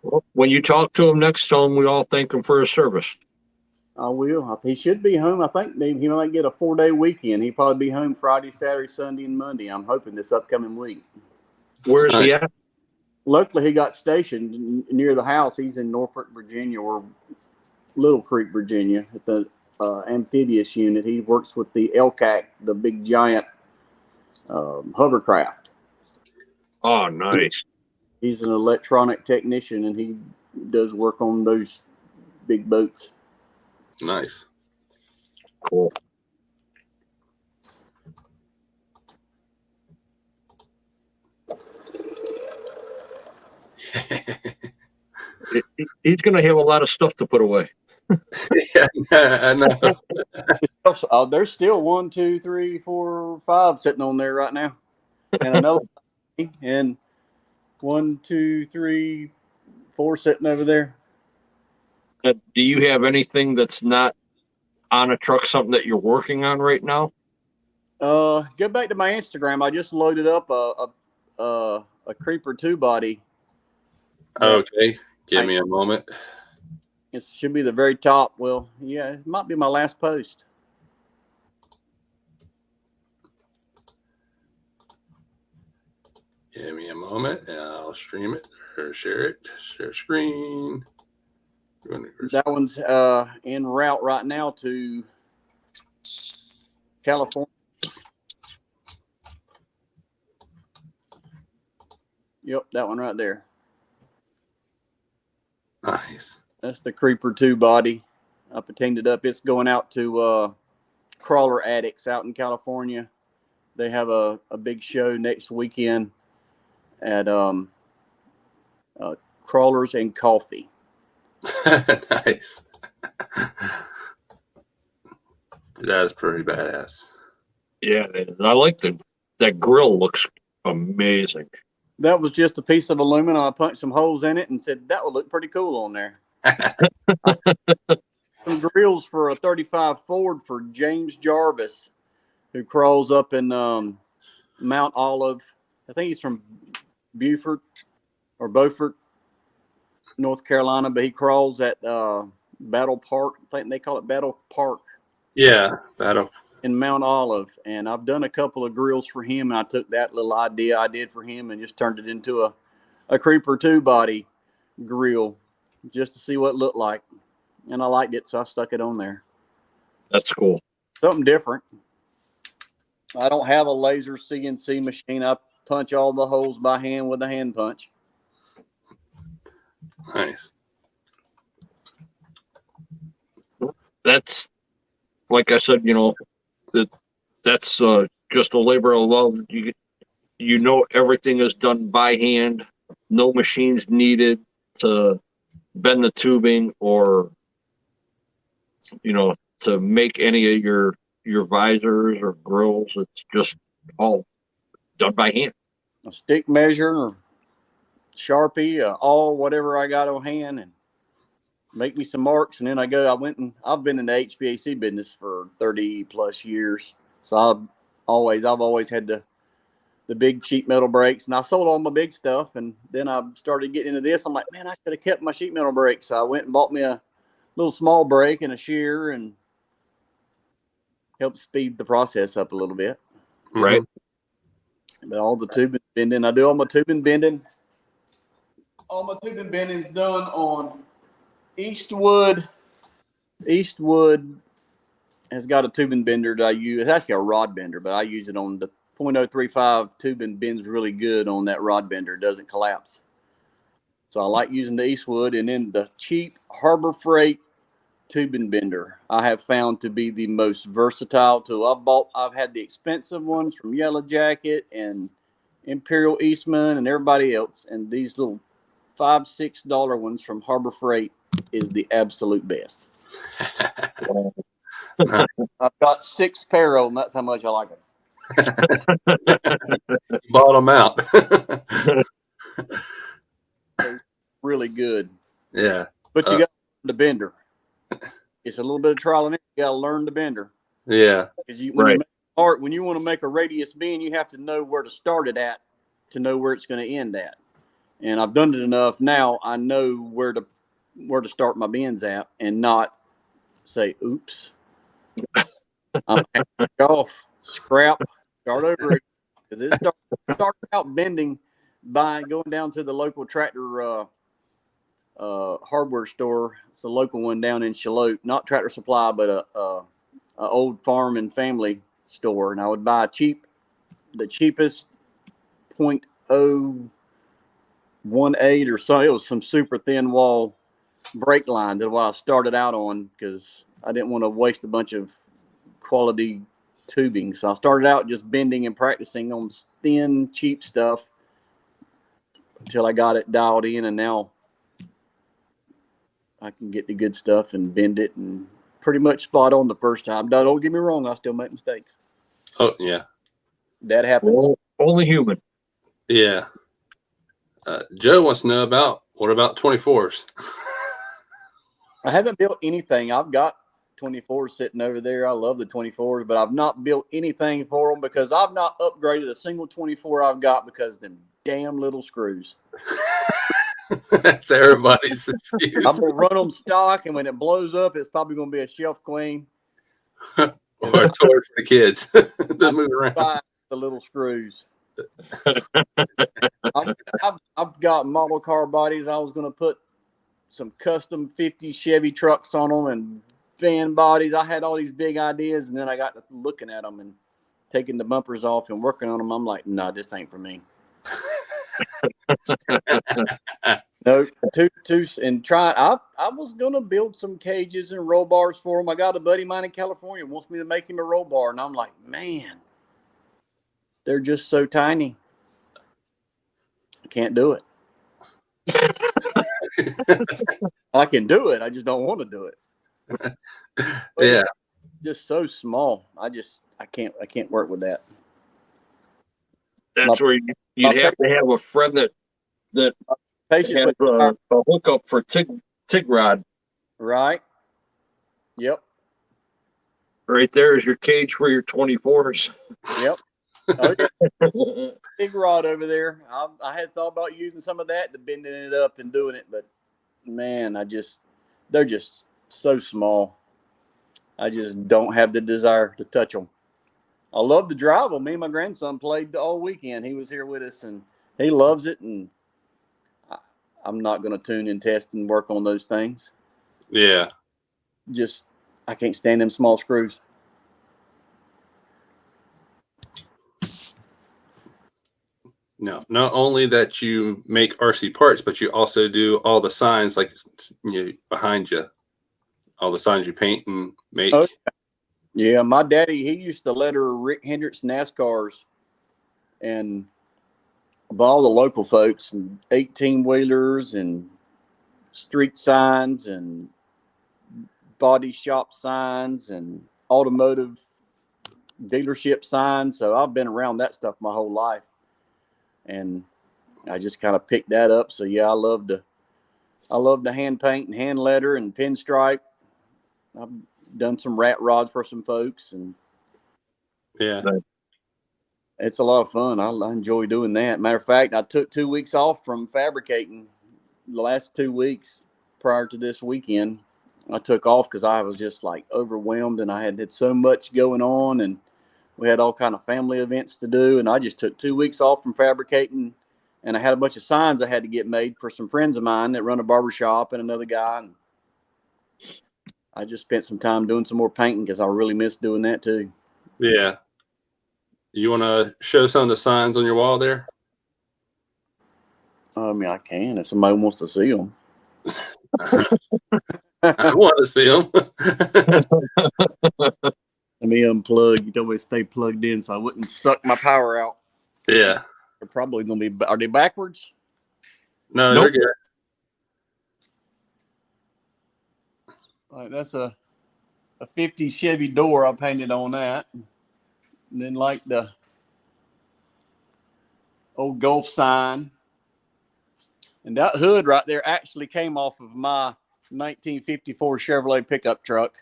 Well, when you talk to him next, tell him we all thank him for his service. I will. He should be home. I think maybe he might get a 4-day weekend. He'll probably be home Friday, Saturday, Sunday, and Monday. I'm hoping this upcoming week. Where's he at? Luckily, he got stationed near the house. He's in Norfolk, Virginia, or Little Creek, Virginia, at the amphibious unit. He works with the LCAC, the big giant hovercraft. Oh, nice. He's an electronic technician, and he does work on those big boats. Nice. Cool. He's going to have a lot of stuff to put away. Yeah, I know. There's still 1, 2, 3, 4, 5 sitting on there right now, and another, and 1, 2, 3, 4 sitting over there. Do you have anything that's not on a truck, something that you're working on right now? Go back to my Instagram. I just loaded up a Creeper 2 body. Okay, give me a moment. It should be the very top. Well, yeah, it might be my last post. Give me a moment, and I'll stream it or share it. Share screen. That one's en route right now to California. Yep, that one right there. Nice. That's the Creeper 2 body. I patined it up. It's going out to Crawler Addicts out in California. They have a big show next weekend at Crawlers and Coffee. Nice. That is pretty badass. Yeah, I like that grill looks amazing. That was just a piece of aluminum. I punched some holes in it and said that would look pretty cool on there. Some grills for a 35 Ford for James Jarvis, who crawls up in Mount Olive. I think he's from Beaufort, North Carolina, but he crawls at Battle Park. I think they call it Battle Park. Yeah, Battle. In Mount Olive. And I've done a couple of grills for him. And I took that little idea I did for him and just turned it into a Creeper 2 body grill just to see what it looked like. And I liked it, so I stuck it on there. That's cool. Something different. I don't have a laser CNC machine. I punch all the holes by hand with a hand punch. Nice. That's, like I said, that's just a labor of love. Everything is done by hand. No machines needed to bend the tubing or, to make any of your visors or grills. It's just all done by hand. A stick measure or Sharpie, all whatever I got on hand, and make me some marks. And then I've been in the HVAC business for 30 plus years. So I've always had the big sheet metal brakes, and I sold all my big stuff. And then I started getting into this. I'm like, man, I should have kept my sheet metal brakes. So I went and bought me a little small brake and a shear and helped speed the process up a little bit. Right. But all the tubing bending, I do all my tubing bending. All my tubing bending is done on Eastwood. Eastwood has got a tubing bender that I use. It's actually a rod bender, but I use it on the .035 tubing. Bends really good on that rod bender. It doesn't collapse. So I like using the Eastwood. And then the cheap Harbor Freight tubing bender I have found to be the most versatile tool. I've had the expensive ones from Yellow Jacket and Imperial Eastman and everybody else, and these little $5-6 ones from Harbor Freight is the absolute best. I've got 6 pair of them. That's how much I like them. Bought them out. Really good. Yeah. But you got the bender. It's a little bit of trial and error. You got to learn the bender. Yeah. Because when you want to make a radius bend, you have to know where to start it at to know where it's going to end at. And I've done it enough now. I know where to start my bends at and not say, "Oops, I'm off, scrap, start over." Because it starts out bending by going down to the local tractor hardware store. It's a local one down in Charlotte, not Tractor Supply, but a old farm and family store. And I would buy the cheapest .018 or so. It was some super thin wall brake line. That's what I started out on because I didn't want to waste a bunch of quality tubing. So I started out just bending and practicing on thin, cheap stuff until I got it dialed in, and now I can get the good stuff and bend it and pretty much spot on the first time. Don't get me wrong, I still make mistakes. Oh, yeah. That happens. Well, only human. Yeah. Joe wants to know what about 24s? I haven't built anything. I've got 24s sitting over there. I love the 24s, but I've not built anything for them because I've not upgraded a single 24 I've got because of them damn little screws. That's everybody's excuse. I'm going to run them stock, and when it blows up, it's probably going to be a shelf queen. Or a toy for the kids. They move around. Buy the little screws. I've got model car bodies. I was going to put some custom 50 Chevy trucks on them and van bodies. I had all these big ideas, and then I got to looking at them and taking the bumpers off and working on them. I'm like, no, this ain't for me. No, two, and try. I was gonna build some cages and roll bars for him. I got a buddy of mine in California wants me to make him a roll bar, and I'm like, man, they're just so tiny. I can't do it. I can do it. I just don't want to do it. Yeah, just so small. I can't work with that. That's where you'd have to have a friend that Patience has with a hookup for TIG rod. right. Yep. Right there is your cage for your 24s. Yep. Oh, yeah. Big rod over there. I had thought about using some of that to bending it up and doing it, but man, they're just so small. I just don't have the desire to touch them. I love to drive them. Me and my grandson played all weekend. He was here with us, and he loves it. And I'm not going to tune and test and work on those things. Yeah. Just I can't stand them small screws. No, not only that you make RC parts, but you also do all the signs, like behind you, all the signs you paint and make. Oh, yeah, my daddy, he used to letter Rick Hendricks NASCARs and all the local folks and 18-wheelers and street signs and body shop signs and automotive dealership signs. So I've been around that stuff my whole life. And I just kind of picked that up. So yeah, I love to hand paint and hand letter and pinstripe. I've done some rat rods for some folks, and Yeah. it's a lot of fun. I enjoy doing that. Matter of fact, I took 2 weeks off from fabricating. The last 2 weeks prior to this weekend, I took off because I was just like overwhelmed, and I had so much going on, and we had all kind of family events to do, and I just took 2 weeks off from fabricating, and I had a bunch of signs I had to get made for some friends of mine that run a barbershop and another guy. And I just spent some time doing some more painting because I really miss doing that too. Yeah. You want to show some of the signs on your wall there? I mean, I can if somebody wants to see them. I want to see them. Let me unplug. You told me to stay plugged in so I wouldn't suck my power out. Yeah. They're probably going to be. Are they backwards? No, Nope. they're good. All right, that's a 50 Chevy door I painted on that. And then like the old Gulf sign. And that hood right there actually came off of my 1954 Chevrolet pickup truck.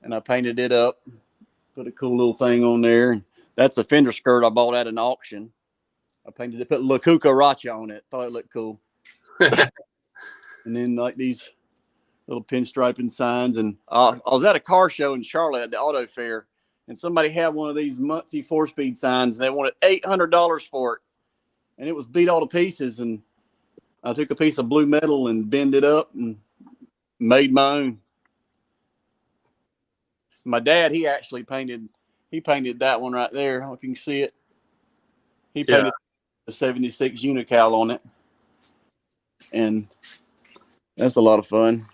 And I painted it up, put a cool little thing on there. And that's a fender skirt I bought at an auction. I painted it, put La Cucaracha on it. Thought it looked cool. And then like these little pinstriping signs. And I was at a car show in Charlotte at the auto fair, and somebody had one of these Muncie 4-speed signs, and they wanted $800 for it. And it was beat all to pieces. And I took a piece of blue metal and bent it up and made my own. My dad, he painted that one right there. I don't know if you can see it. He painted the 76 Unical on it. And that's a lot of fun.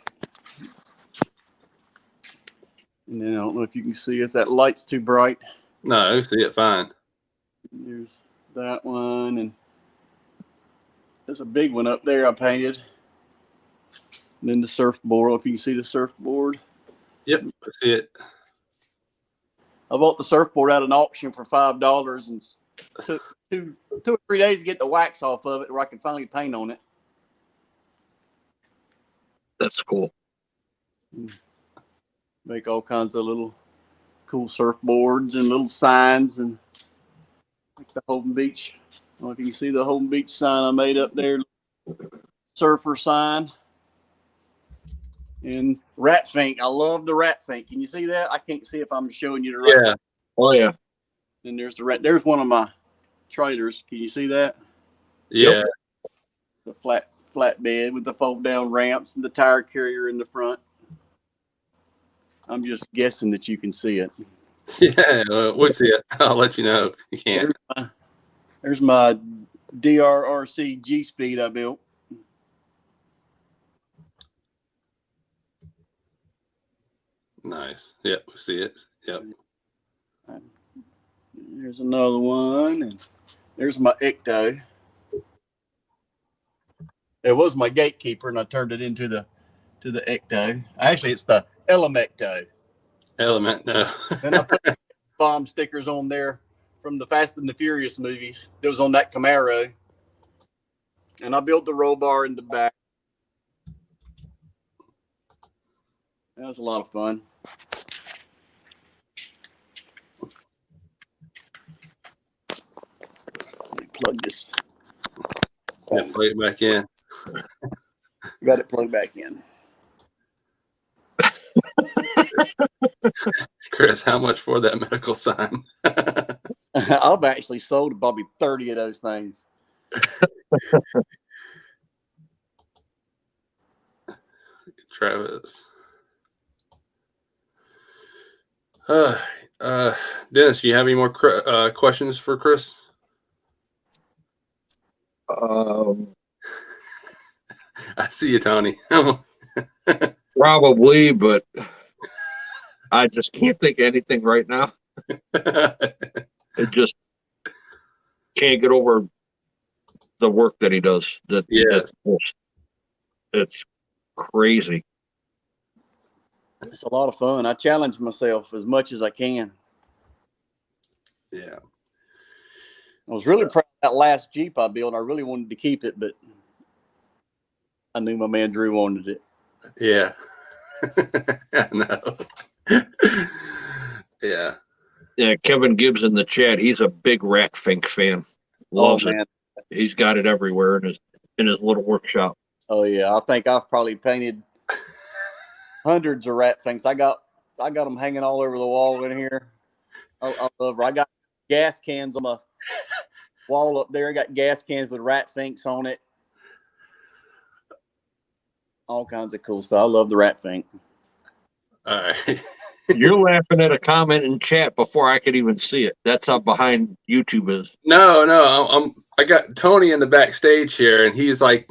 And then I don't know if you can see if that light's too bright. No, I see it fine. There's that one. And there's a big one up there I painted. And then the surfboard. I don't know if you can see the surfboard. Yep, I see it. I bought the surfboard at an auction for $5 and took two or 3 days to get the wax off of it where I could finally paint on it. That's cool. Make all kinds of little cool surfboards and little signs, and like the Holden Beach. I don't know if you can see the Holden Beach sign I made up there. Surfer sign. And rat fink. I love the rat fink. Can you see that? I can't see if I'm showing you the right. Yeah. Oh yeah. And there's the rat. There's one of my trailers. Can you see that? Yeah. The flat bed with the fold down ramps and the tire carrier in the front. I'm just guessing that you can see it. Yeah, we'll see it. I'll let you know if you can. There's my DRRC G-Speed I built. Nice. Yep, we see it. Yep. There's another one, and there's my Icto. It was my gatekeeper, and I turned it into the Icto. Actually, it's the Elemecto. Element, no. Then I put bomb stickers on there from the Fast and the Furious movies that was on that Camaro. And I built the roll bar in the back. That was a lot of fun. Let me plug this. Yeah, plug it back in. Got it plugged back in. Chris, how much for that medical sign? I've actually sold probably 30 of those things. Travis. Dennis, you have any more questions for Chris? I see you, Tony. Probably, but I just can't think of anything right now. I just can't get over the work that he does. It's crazy. It's a lot of fun. I challenge myself as much as I can. Yeah. I was really proud of that last Jeep I built. I really wanted to keep it, but I knew my man Drew wanted it. Yeah. I know. Yeah. Yeah, Kevin Gibbs in the chat. He's a big Rat Fink fan. Loves it. He's got it everywhere in his little workshop. Oh yeah, I think I've probably painted hundreds of Rat Finks. I got them hanging all over the wall in here. I got gas cans on the wall up there. I got gas cans with Rat Finks on it. All kinds of cool stuff. I love the Rat Fink. All right. You're laughing at a comment in chat before I could even see it. That's how behind YouTube is. No, I got Tony in the backstage here, and he's like,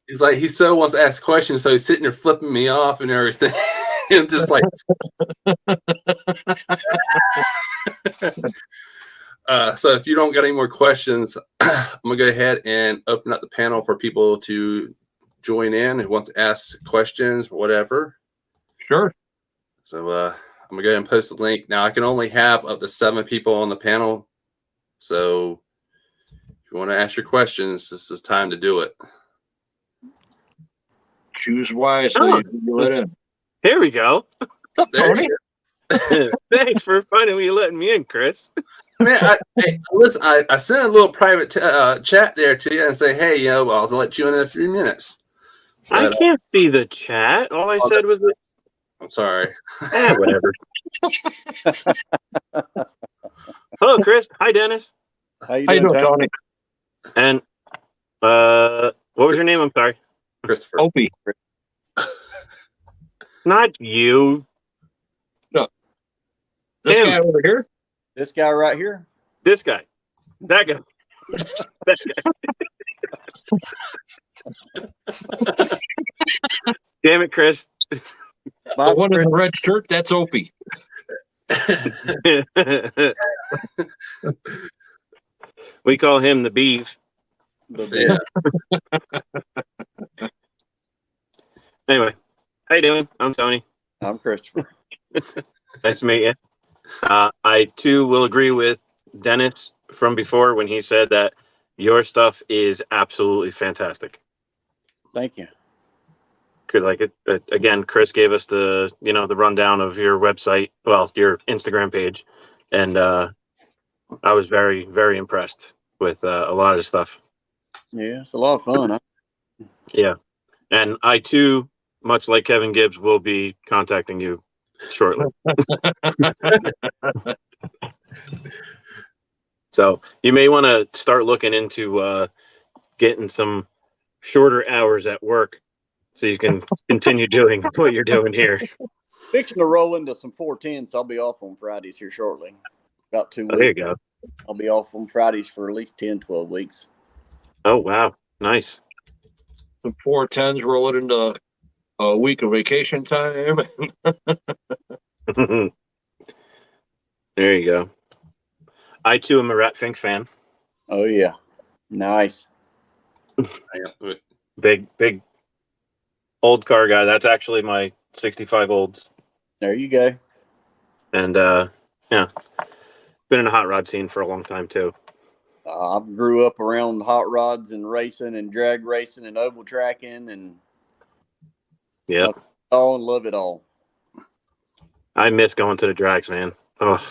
he so wants to ask questions, so he's sitting there flipping me off and everything. And just like, so if you don't got any more questions, I'm gonna go ahead and open up the panel for people to join in who want to ask questions or whatever. Sure. So I'm gonna go ahead and post the link. Now I can only have up to 7 people on the panel. So if you want to ask your questions, this is time to do it. Choose wisely. You let in. Here we go. What's up, Tony? Thanks for finally letting me in, Chris. Man, listen, I sent a little private chat there to you and say, hey, I'll let you in a few minutes. But, I can't see the chat. All I said was, I'm sorry. Whatever. Hello, Chris. Hi, Dennis. How you doing, Tony? And what was your name? I'm sorry. Christopher. Opie. Not you. No. This guy over here? This guy right here? This guy. That guy. Damn it, Chris. The one in the red shirt, that's Opie. We call him the Beef. Yeah. Anyway, how you doing? I'm Tony. I'm Christopher. Nice to meet you. I too will agree with Dennis from before when he said that your stuff is absolutely fantastic. Thank you. Could like it again. Chris gave us the the rundown of your website, well, your Instagram page, and I was very, very impressed with a lot of the stuff. Yeah, it's a lot of fun. Huh? Yeah, and I too, much like Kevin Gibbs, will be contacting you shortly. So you may want to start looking into getting some shorter hours at work so you can continue doing what you're doing here. Fixing to roll into some 410s. I'll be off on Fridays here shortly. About 2 weeks. There you go. I'll be off on Fridays for at least 10, 12 weeks. Oh, wow. Nice. Some 410s rolling into a week of vacation time. There you go. I too am a Rat Fink fan. Oh yeah, nice. Big old car guy. That's actually my 65 olds. There you go. And Yeah. Been in the hot rod scene for a long time too. I grew up around hot rods and racing and drag racing and oval tracking and Yeah. love it all. I miss going to the drags, man. Oh,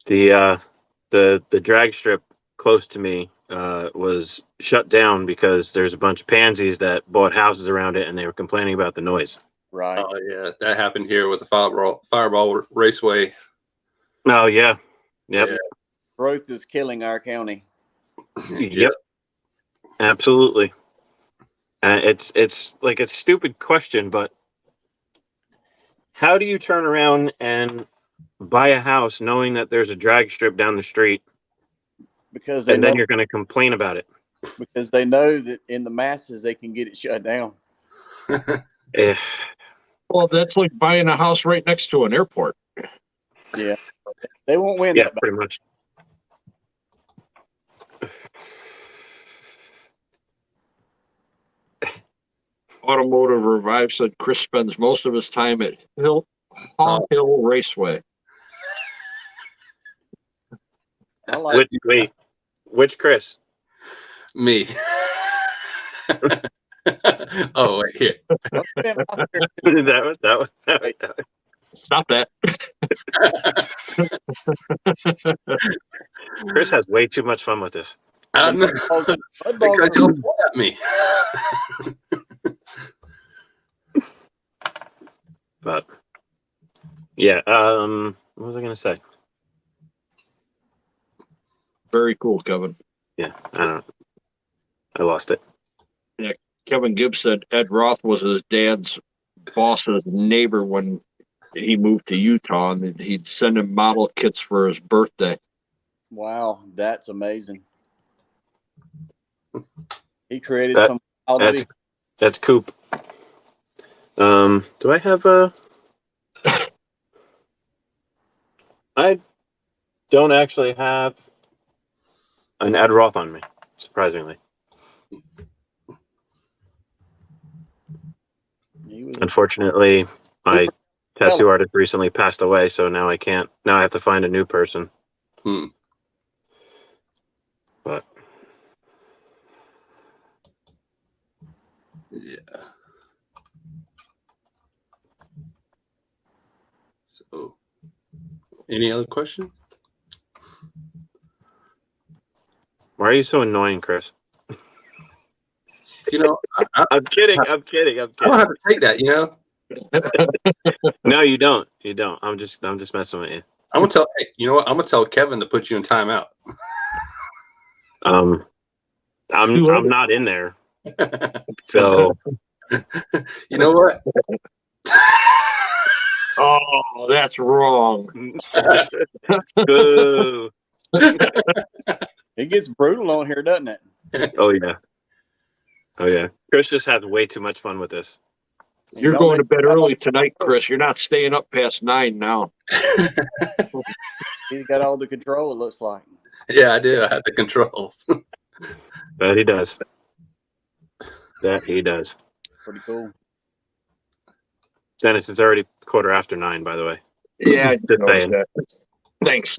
the drag strip close to me was shut down because there's a bunch of pansies that bought houses around it, and they were complaining about the noise. Right. Oh yeah, that happened here with the Fireball Raceway. Oh yeah, yep, Yeah. Growth is killing our county. yep, absolutely. It's like a stupid question, but how do you turn around and buy a house knowing that there's a drag strip down the street, Because and then you're going to complain about it? Because they know that in the masses they can get it shut down. Eh, Well, that's like buying a house right next to an airport. Yeah. They won't win yeah, that. pretty much. Automotive Revive said Chris spends most of his time at Haw Hill Raceway. I like Which Chris? Me. Oh, wait, here. that was. Stop that. Chris has way too much fun with this. I know, because you'll point at me. But yeah, what was I gonna say? Very cool, Kevin. Yeah, I lost it. Kevin Gibbs said Ed Roth was his dad's boss's neighbor when he moved to Utah, and he'd send him model kits for his birthday. Wow, that's amazing. He created That- some. That's Coop. Do I have a? I don't actually have an Ed Roth on me, surprisingly. Unfortunately, my tattoo artist recently passed away, so now I can't. Now I have to find a new person. But Yeah. So, any other question? why are you so annoying, Chris? You know, I'm kidding. I don't have to take that. You know, No, you don't. You don't. I'm just messing with you. I'm gonna tell. Hey, you know what? I'm gonna tell Kevin to put you in timeout. I'm not in there. So You know what? Oh, that's wrong. Boo. It gets brutal on here, doesn't it? Oh yeah. Oh yeah. Chris just has way too much fun with this. You're going to bed early tonight, Chris. You're not staying up past 9 now. He's got all the control, it looks like. Yeah, I do. I have the controls. That he does. That he does. Pretty cool. Dennis, it's already 9:15, by the way. Yeah, I Just saying. that. Thanks.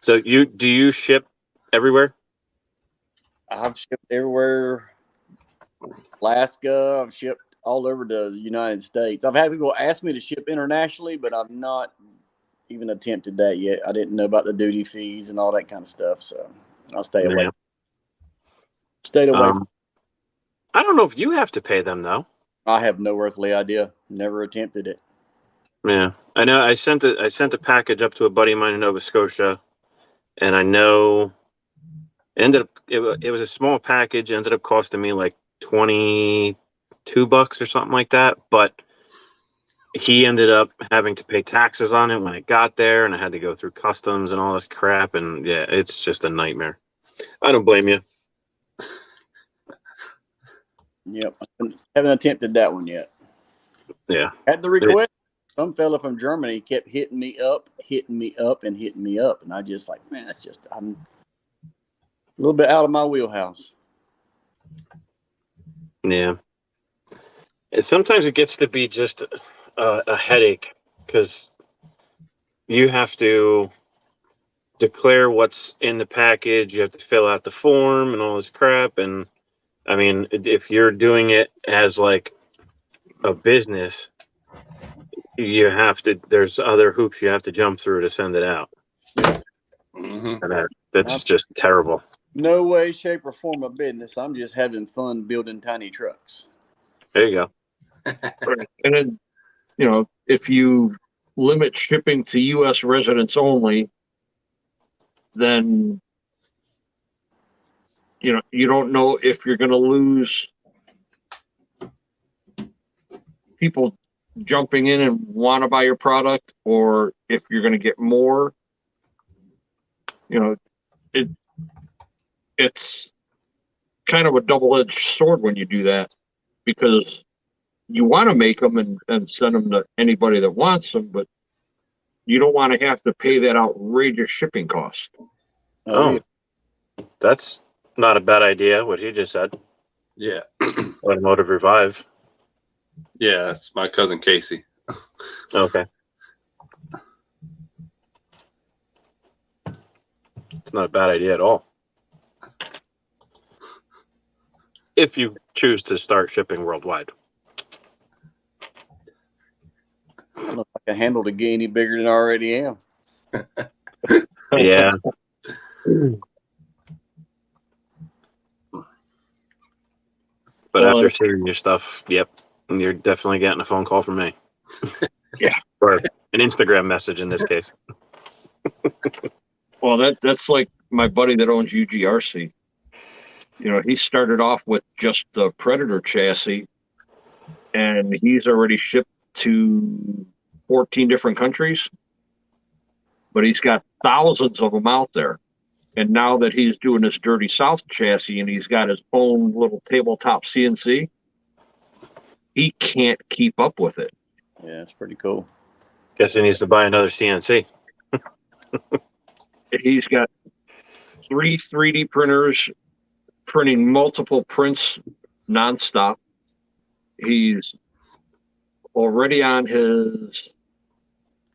So do you ship everywhere? I've shipped everywhere. Alaska, I've shipped all over the United States. I've had people ask me to ship internationally, but I've not even attempted that yet. I didn't know about the duty fees and all that kind of stuff, so I'll stay away. Yeah. Stayed away. I don't know if you have to pay them though. I have no earthly idea. Never attempted it. Yeah, I know. I sent a package up to a buddy of mine in Nova Scotia, and I know it was a small package. Ended up costing me like $22 or something like that. But he ended up having to pay taxes on it when it got there, and I had to go through customs and all this crap. And yeah, it's just a nightmare. I don't blame you. Yep, I haven't attempted that one yet. Yeah, Had the request. Some fella from Germany kept hitting me up, and hitting me up, and I just like, man, that's just little bit out of my wheelhouse. Yeah. And sometimes it gets to be just a headache because you have to declare what's in the package. You have to fill out the form and all this crap. And I mean, if you're doing it as like a business, you have to, there's other hoops you have to jump through to send it out. Mm-hmm. And that's just terrible. No way, shape, or form of business. I'm just having fun building tiny trucks. There you go. Right. And then, you know, if you limit shipping to U.S. residents only, then, you know, you don't know if you're going to lose people jumping in and want to buy your product, or if you're going to get more. You know, it's kind of a double-edged sword when you do that, because you want to make them and send them to anybody that wants them, but you don't want to have to pay that outrageous shipping cost. Oh, that's not a bad idea, what he just said. Yeah. Automotive Revive. Yeah, it's my cousin Casey. Okay. It's not a bad idea at all. If you choose to start shipping worldwide. I don't know if I can handle to get any bigger than I already am. Yeah. But Well, after seeing your stuff, yep, you're definitely getting a phone call from me. Yeah. Or an Instagram message in this case. Well, that's like my buddy that owns UGRC. You know, he started off with just the Predator chassis, and he's already shipped to 14 different countries, but he's got thousands of them out there. And now that he's doing this Dirty South chassis and he's got his own little tabletop CNC, he can't keep up with it. Yeah, it's pretty cool. Guess he needs to buy another CNC. He's got 3 3D printers printing multiple prints nonstop. He's already on his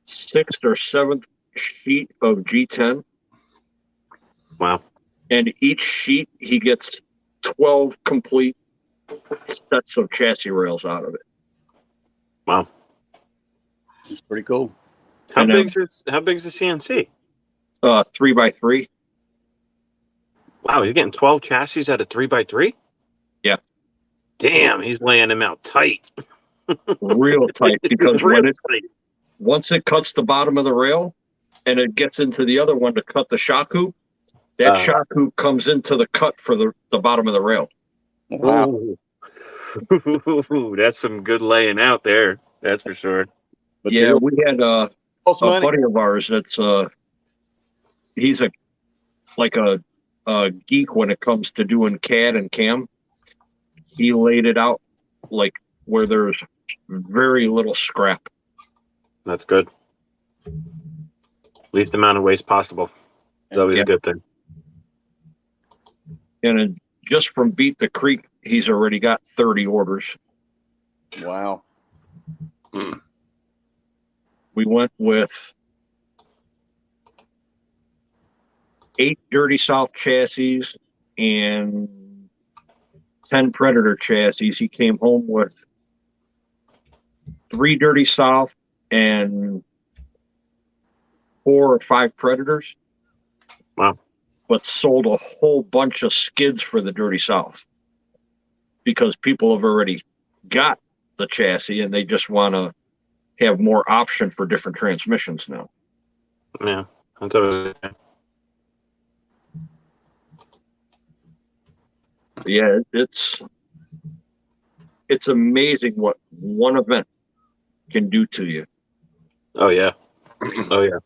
6th or 7th sheet of G10. Wow. And each sheet, he gets 12 complete sets of chassis rails out of it. Wow. It's pretty cool. How And, big's the CNC? 3x3. Wow, you're getting 12 chassis out of 3x3? Yeah. Damn, he's laying them out tight. Real tight, because Real when it tight. once it cuts the bottom of the rail and it gets into the other one to cut the shock hoop, that shock hoop comes into the cut for the bottom of the rail. Wow. Ooh, that's some good laying out there. That's for sure. But Yeah, we had a money. buddy of ours that's he's a geek when it comes to doing CAD and CAM. He laid it out like where there's very little scrap. That's good. Least amount of waste possible. It's always a good thing. And just from Beat the Creek, he's already got 30 orders. Wow. We went with 8 Dirty South chassis and 10 Predator chassis. He came home with 3 Dirty South and 4 or 5 Predators. Wow. But sold a whole bunch of skids for the Dirty South because people have already got the chassis and they just want to have more option for different transmissions now. Yeah, that's always good. Yeah, it's amazing what one event can do to you. Oh yeah. Oh yeah.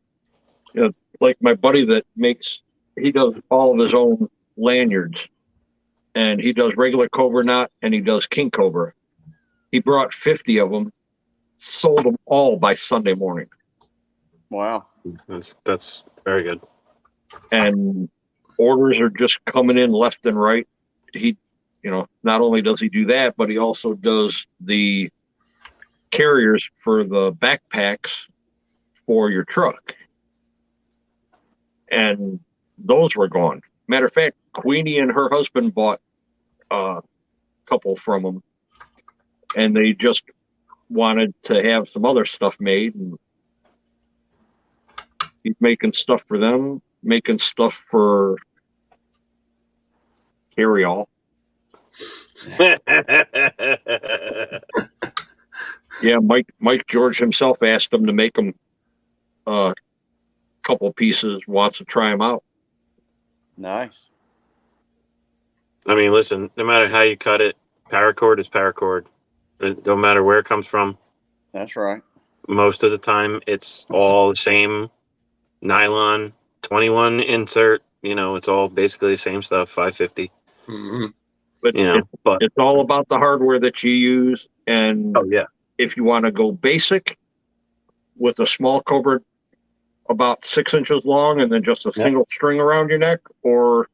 You know, like my buddy that he does all of his own lanyards, and he does regular Cobra knot and he does King Cobra. He brought 50 of them, sold them all by Sunday morning. Wow. That's very good. And orders are just coming in left and right. He, not only does he do that, but he also does the carriers for the backpacks for your truck. And those were gone. Matter of fact, Queenie and her husband bought a couple from him, and they just wanted to have some other stuff made. And he's making stuff for them, making stuff for carry-all. Yeah, Mike George himself asked him to make him a couple pieces, wants to try them out. Nice. I mean, listen, no matter how you cut it, paracord is paracord. It don't matter where it comes from. That's right. Most of the time, it's all the same nylon 21 insert. It's all basically the same stuff, 550. Mm-hmm. But it's all about the hardware that you use. And oh yeah, if you want to go basic with a small cobra about 6 inches long and then just a single string around your neck, or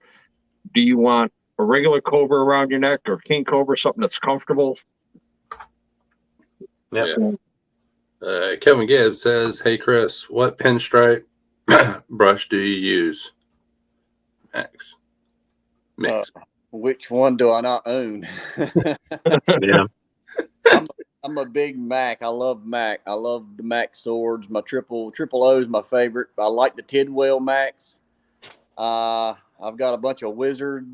do you want a regular cobra around your neck or king cobra, something that's comfortable? Yeah. Kevin Gibbs says, "Hey Chris, what pinstripe brush do you use?" Max. Which one do I not own? Yeah. I'm a big Mac. I love Mac. I love the Mac swords. My triple O is my favorite. I like the Tidwell Macs. I've got a bunch of Wizard.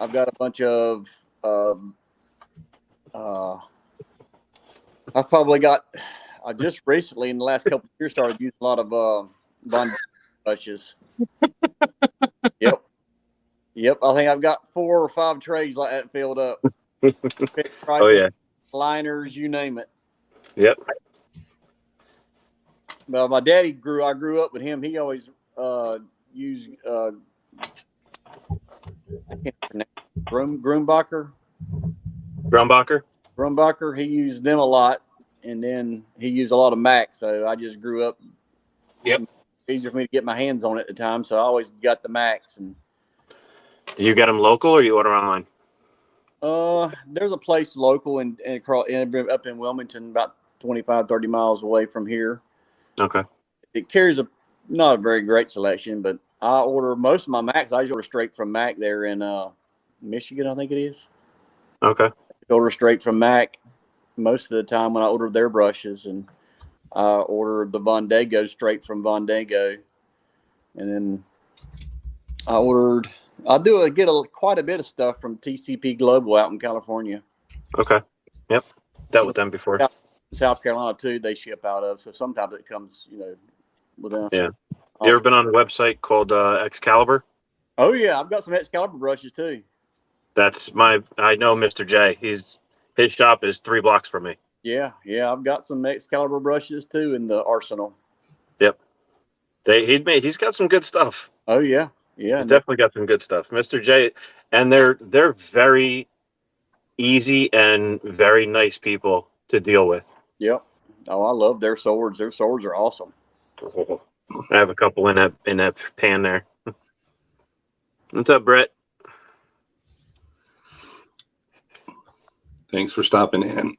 I've got a bunch of I just recently in the last couple of years started using a lot of Von brushes. Yep. I think I've got 4 or 5 trays like that filled up. Oh yeah. Liners, you name it. Yep. Well, my daddy I grew up with him. He always used Grumbacher. He used them a lot, and then he used a lot of Mac. So I just grew up. Yep. It's easier for me to get my hands on it at the time, so I always got the Macs. And do you get them local or you order online? There's a place local and up in Wilmington, about 25, 30 miles away from here. Okay. It carries not a very great selection, but I order most of my Macs. I usually order straight from Mac there in Michigan, I think it is. Okay. I order straight from Mac most of the time when I order their brushes, and I order the Von Dago straight from Von Dago, and then I get quite a bit of stuff from TCP Global out in California. Okay. Yep. Dealt with them before. South Carolina too, they ship out of. So sometimes it comes, with them. Yeah. You ever been on a website called Excalibur? Oh yeah, I've got some Excalibur brushes too. I know Mr. J. His shop is 3 blocks from me. Yeah. I've got some Excalibur brushes too in the arsenal. Yep. He's got some good stuff. Oh yeah. Yeah. He's definitely got some good stuff. Mr. J, and they're very easy and very nice people to deal with. Yep. Oh, I love their swords. Their swords are awesome. I have a couple in that pan there. What's up, Brett? Thanks for stopping in.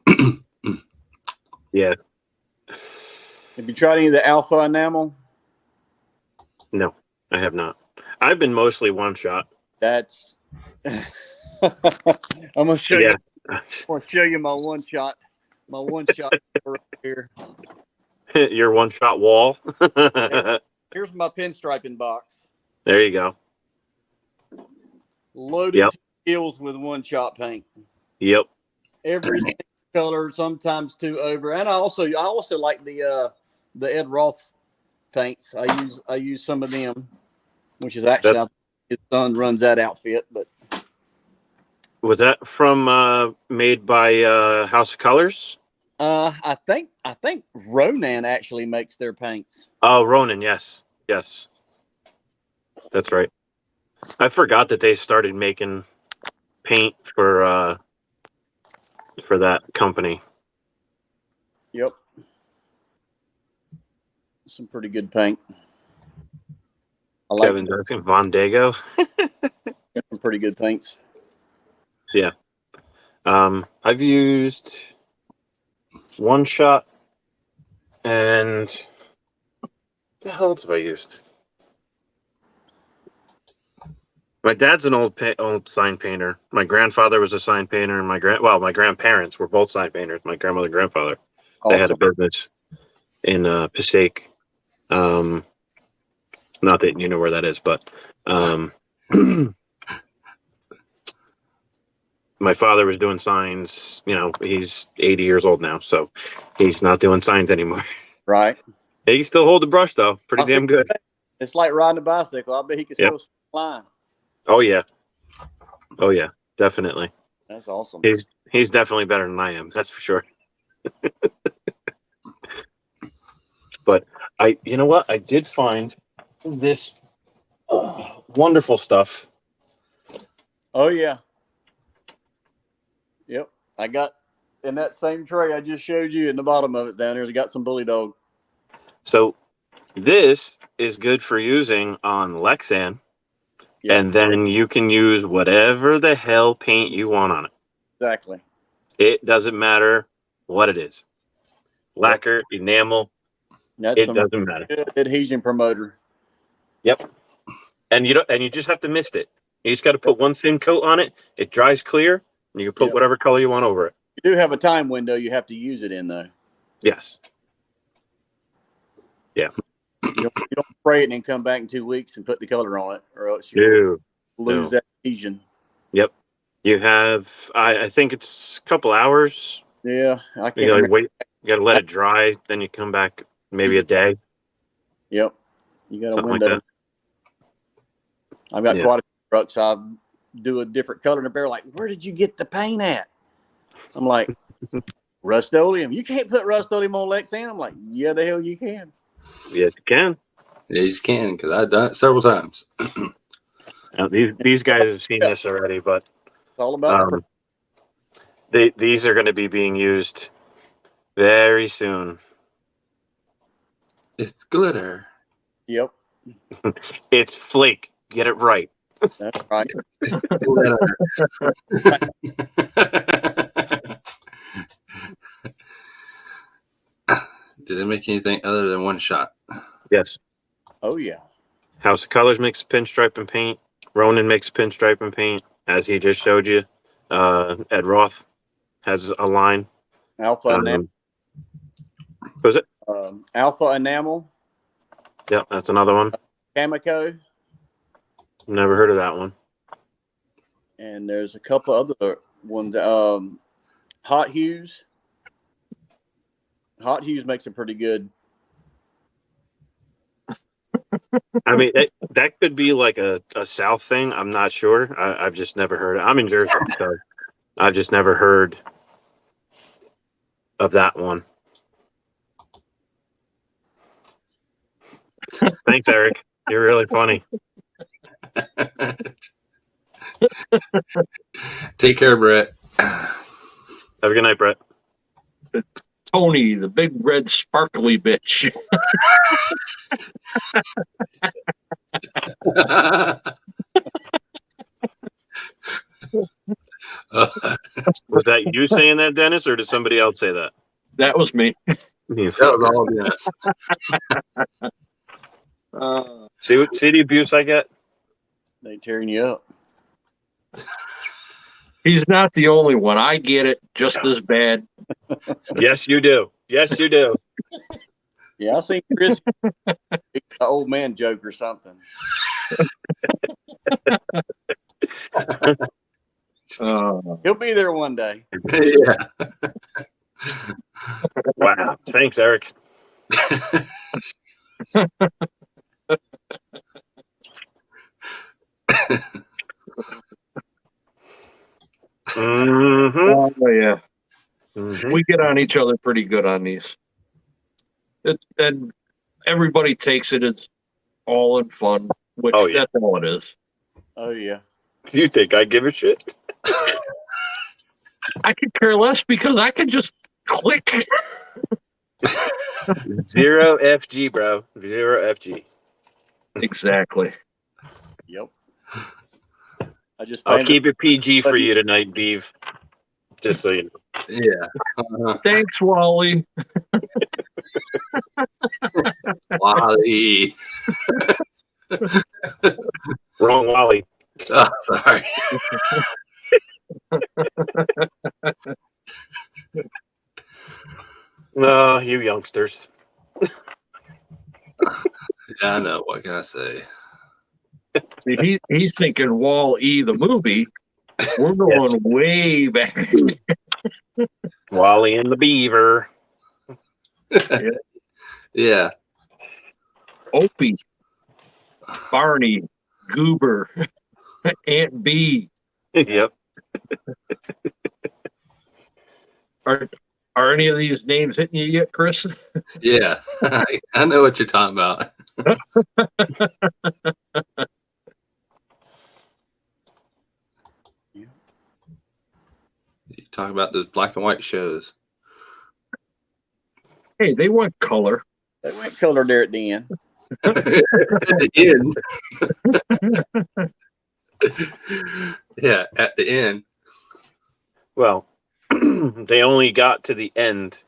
Yeah. Have you tried any of the Alpha enamel? No, I have not. I've been mostly one shot. That's. I'm gonna show you. I'm gonna show you my one shot. My one shot right here. Your one shot wall. Here's my pinstriping box. There you go. Loaded to gills with one shot paint. Yep. Every color, sometimes 2 over. And I also like the Ed Roth paints. I use some of them, which is actually his son runs that outfit. But was that from made by House of Colors? I think Ronan actually makes their paints. Oh, Ronan, yes, that's right. I forgot that they started making paint for that company. Yep, some pretty good paint. I like Kevin Johnson, Von Dago. some pretty good paints. Yeah. I've used One Shot and what the hell else have I used? My dad's an old sign painter. My grandfather was a sign painter, and my grandparents were both sign painters. My grandmother and grandfather. They had a business in Passaic. Not that you know where that is, but my father was doing signs. You know, he's 80 years old now, so he's not doing signs anymore. Right. He can still hold the brush though, pretty damn good. It's like riding a bicycle. I bet he can still line. Oh yeah, definitely. That's awesome. He's definitely better than I am. That's for sure. But you know what? I did find this wonderful stuff. Oh yeah. Yep. I got in that same tray I just showed you in the bottom of it down there. I got some bully dog. So this is good for using on Lexan, and then you can use whatever the hell paint you want on it. Exactly. It doesn't matter what it is. Lacquer, enamel, That's it doesn't matter. Good adhesion promoter. Yep. And you just have to mist it. You just got to put one thin coat on it. It dries clear, and you can put whatever color you want over it. You do have a time window you have to use it in, though. Yes. Yeah. You don't spray it and then come back in 2 weeks and put the color on it, or else you lose that adhesion. Yep. You have, I think it's a couple hours. Yeah. I can't You got to let it dry. Then you come back maybe a day. Yep. You got a Something window. like that. I've got quite a few trucks. I do a different color, and they're like, "Where did you get the paint at?" I'm like, Rust-Oleum. You can't put Rust-Oleum on Lexan. I'm like, yeah, the hell you can. Yes, you can. Yeah, you can, because I've done it several times. Now, these guys have seen this already, but It's all about these are going to be being used very soon. It's glitter. Yep. It's flake. Get it right. That's right. It's glitter. Did they make anything other than One Shot? Yes. Oh yeah. House of Colors makes pinstripe and paint. Ronin makes pinstripe and paint, as he just showed you. Ed Roth has a line. Alpha Enamel. Was it? Alpha Enamel. Yeah, that's another one. Camico. Never heard of that one. And there's a couple other ones. Hot Hues. Hot Hues makes it pretty good. I mean, that could be like a South thing. I'm not sure. I've just never heard it. I'm in Jersey, so I've just never heard of that one. Thanks, Eric. You're really funny. Take care, Brett. Have a good night, Brett. Tony, the big red sparkly bitch. Was that you saying that, Dennis, or did somebody else say that? That was me. That was all Dennis. See the abuse I get? They tearing you up. He's not the only one. I get it just as bad. Yes, you do. Yes, you do. Yeah, I seen Chris an old man joke or something. He'll be there one day. Yeah. Wow. Thanks, Eric. Oh, yeah. Mm-hmm. We get on each other pretty good on these. And everybody takes it as all in fun, which that's all it is. Oh, yeah. Do you think I give a shit? I could care less because I can just click. 0 FG, bro. 0 FG. Exactly. Yep. I just I'll painted. keep it PG for you tonight, Beeve. Just so you know. Yeah. Thanks, Wally. Wally. Wrong Wally. Oh, sorry. No, you youngsters. Yeah, I know. What can I say? See, he's thinking Wall-E the movie. We're going way back. Wally and the Beaver. Yeah. Opie, Barney, Goober, Aunt B. Yep. Are any of these names hitting you yet, Chris? Yeah. I know what you're talking about. You talk about those black and white shows. Hey, they want color. They went color there at the end. At the end. Yeah, at the end. Well, they only got to the end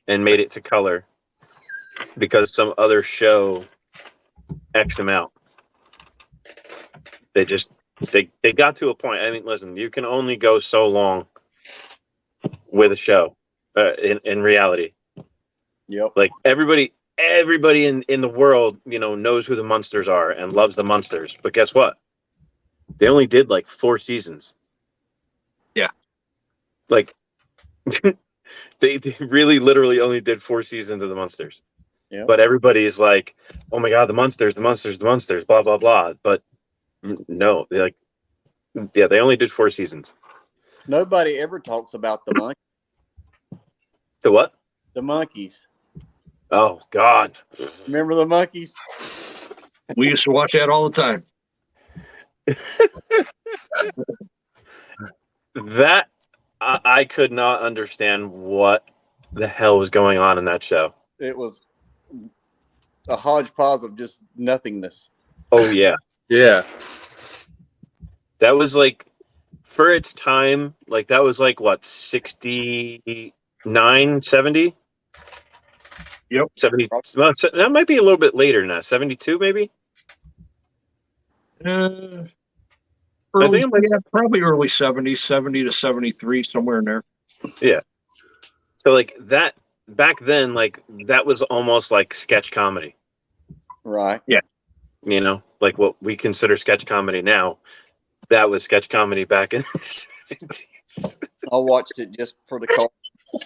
and made it to color because some other show X'd them out. They got to a point. I mean, listen, you can only go so long with a show in reality. Yep. Like everybody in the world, knows who the Munsters are and loves the Munsters. But guess what? They only did like 4 seasons. Yeah. Like they really literally only did 4 seasons of the Munsters. Yeah. But everybody is like, oh my God, the Munsters, blah, blah, blah. But no, they only did 4 seasons. Nobody ever talks about the monkey. The what? The monkeys. Oh God. Remember the monkeys? We used to watch that all the time. That I could not understand what the hell was going on in that show. It was a hodgepodge of just nothingness. Oh yeah. Yeah. That was like, for its time, like that was like what, 69, 70? Yep. 70. Well, that might be a little bit later than that. 72 maybe? Early, it was- probably early 70s, 70 to 73, somewhere in there. Yeah. So like that, back then, like that was almost like sketch comedy. Right. Yeah. Like what we consider sketch comedy now. That was sketch comedy back in the 70s. I watched it just for the call.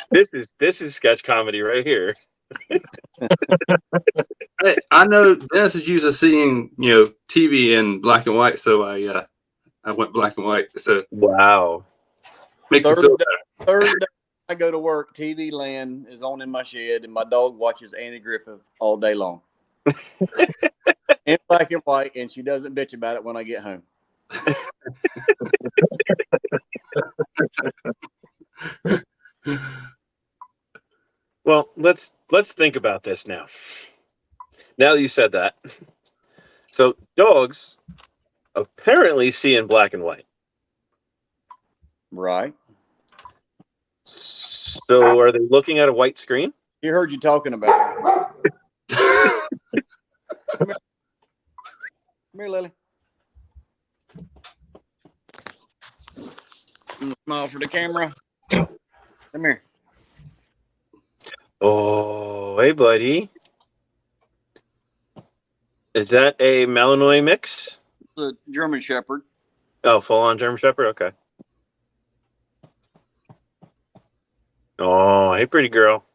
This is sketch comedy right here. I know Dennis is used to seeing, TV in black and white, so I went black and white. So Wow. makes you feel better. Third day I go to work, TV Land is on in my shed, and my dog watches Andy Griffith all day long. In black and white, and she doesn't bitch about it when I get home. Well, let's think about this now. Now that you said that. So dogs apparently see in black and white. Right. So are they looking at a white screen? She heard you talking about it. Come here, Lily. Smile for the camera. Come here. Oh, hey, buddy. Is that a Malinois mix? It's a German Shepherd. Oh, full-on German Shepherd? Okay. Oh, hey, pretty girl.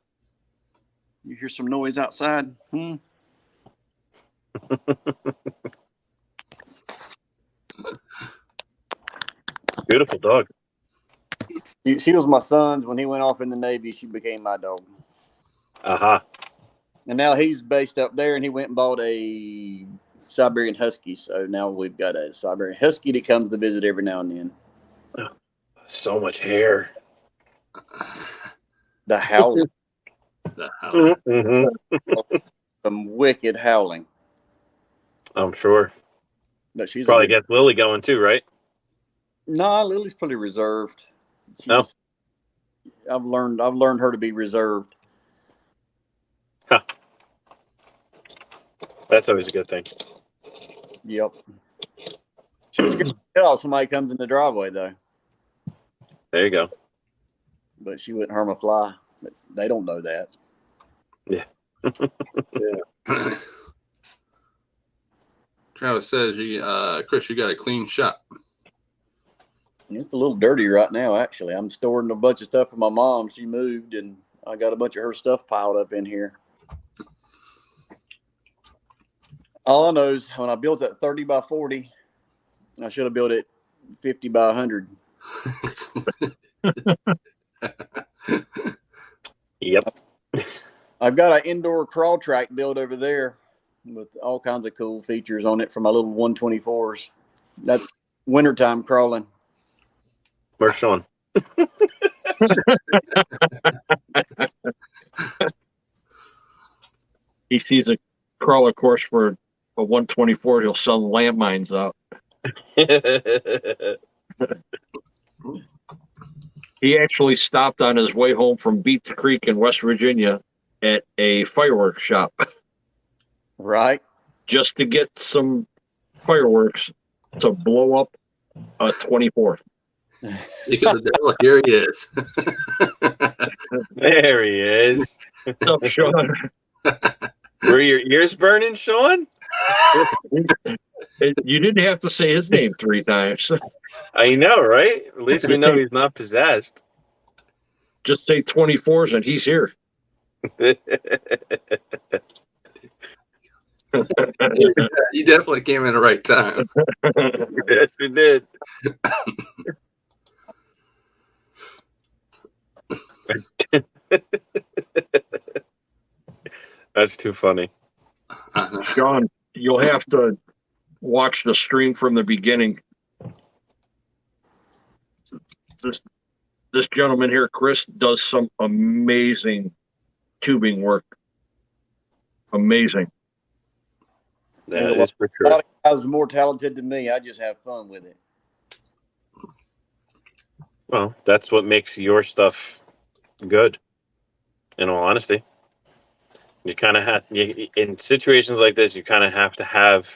You hear some noise outside? Beautiful dog. She was my son's. When he went off in the Navy, she became my dog. Aha. And now he's based up there, and he went and bought a Siberian Husky. So now we've got a Siberian Husky that comes to visit every now and then. So much hair. The howling. The hell. Mm-hmm. Some wicked howling. I'm sure. But she's Probably gets Lily going too, right? No, Lily's pretty reserved. Oh. I've learned her to be reserved. Huh. That's always a good thing. Yep. She's scared to tell somebody comes in the driveway though. There you go. But she wouldn't harm a fly. But they don't know that. Yeah. Yeah. Travis says, Chris, you got a clean shop. It's a little dirty right now, actually. I'm storing a bunch of stuff for my mom. She moved, and I got a bunch of her stuff piled up in here. All I know is when I built that 30 by 40, I should have built it 50 by 100. Yep. I've got an indoor crawl track built over there with all kinds of cool features on it for my little 124s. That's wintertime crawling. Where's Sean? He sees a crawler course for a 124. He'll sell landmines out. He actually stopped on his way home from Beats Creek in West Virginia at a fireworks shop Right? just to get some fireworks to blow up a 24. Because look, here he is. There he is. What's up, Sean? Were your ears burning, Sean? You didn't have to say his name 3 times. I know, right? At least we know he's not possessed. Just say 24s and he's here. You definitely came in the right time. Yes, we did. That's too funny. Sean, you'll have to watch the stream from the beginning. This gentleman here, Chris, does some amazing tubing work. Amazing. Yeah, it is for A sure. lot of guys are more talented than me. I just have fun with it. Well, that's what makes your stuff good. In all honesty, you kind of have in situations like this. You kind of have to have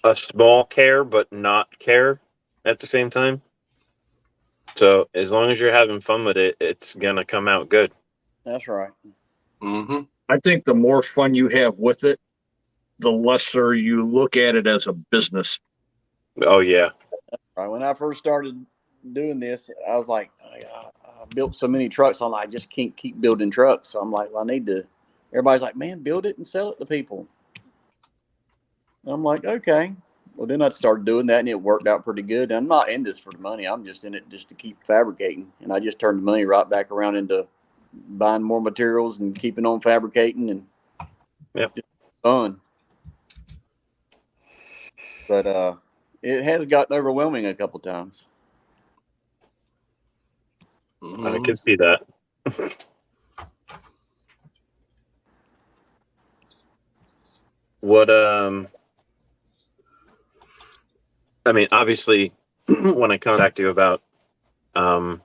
a small care, but not care at the same time. So as long as you're having fun with it, it's gonna come out good. That's right. Mm-hmm. I think the more fun you have with it, the lesser you look at it as a business. Oh yeah, Right. When I first started doing this, I was like, I built so many trucks. I'm like, I just can't keep building trucks. So I'm like, well, I need to. Everybody's like, man, build it and sell it to people. And I'm like, okay. Well, then I started doing that, and it worked out pretty good. And I'm not in this for the money. I'm just in it just to keep fabricating. And I just turned the money right back around into buying more materials and keeping on fabricating, and Yep. just fun. But it has gotten overwhelming a couple times. I can see that. What I mean, obviously, when I contact you about the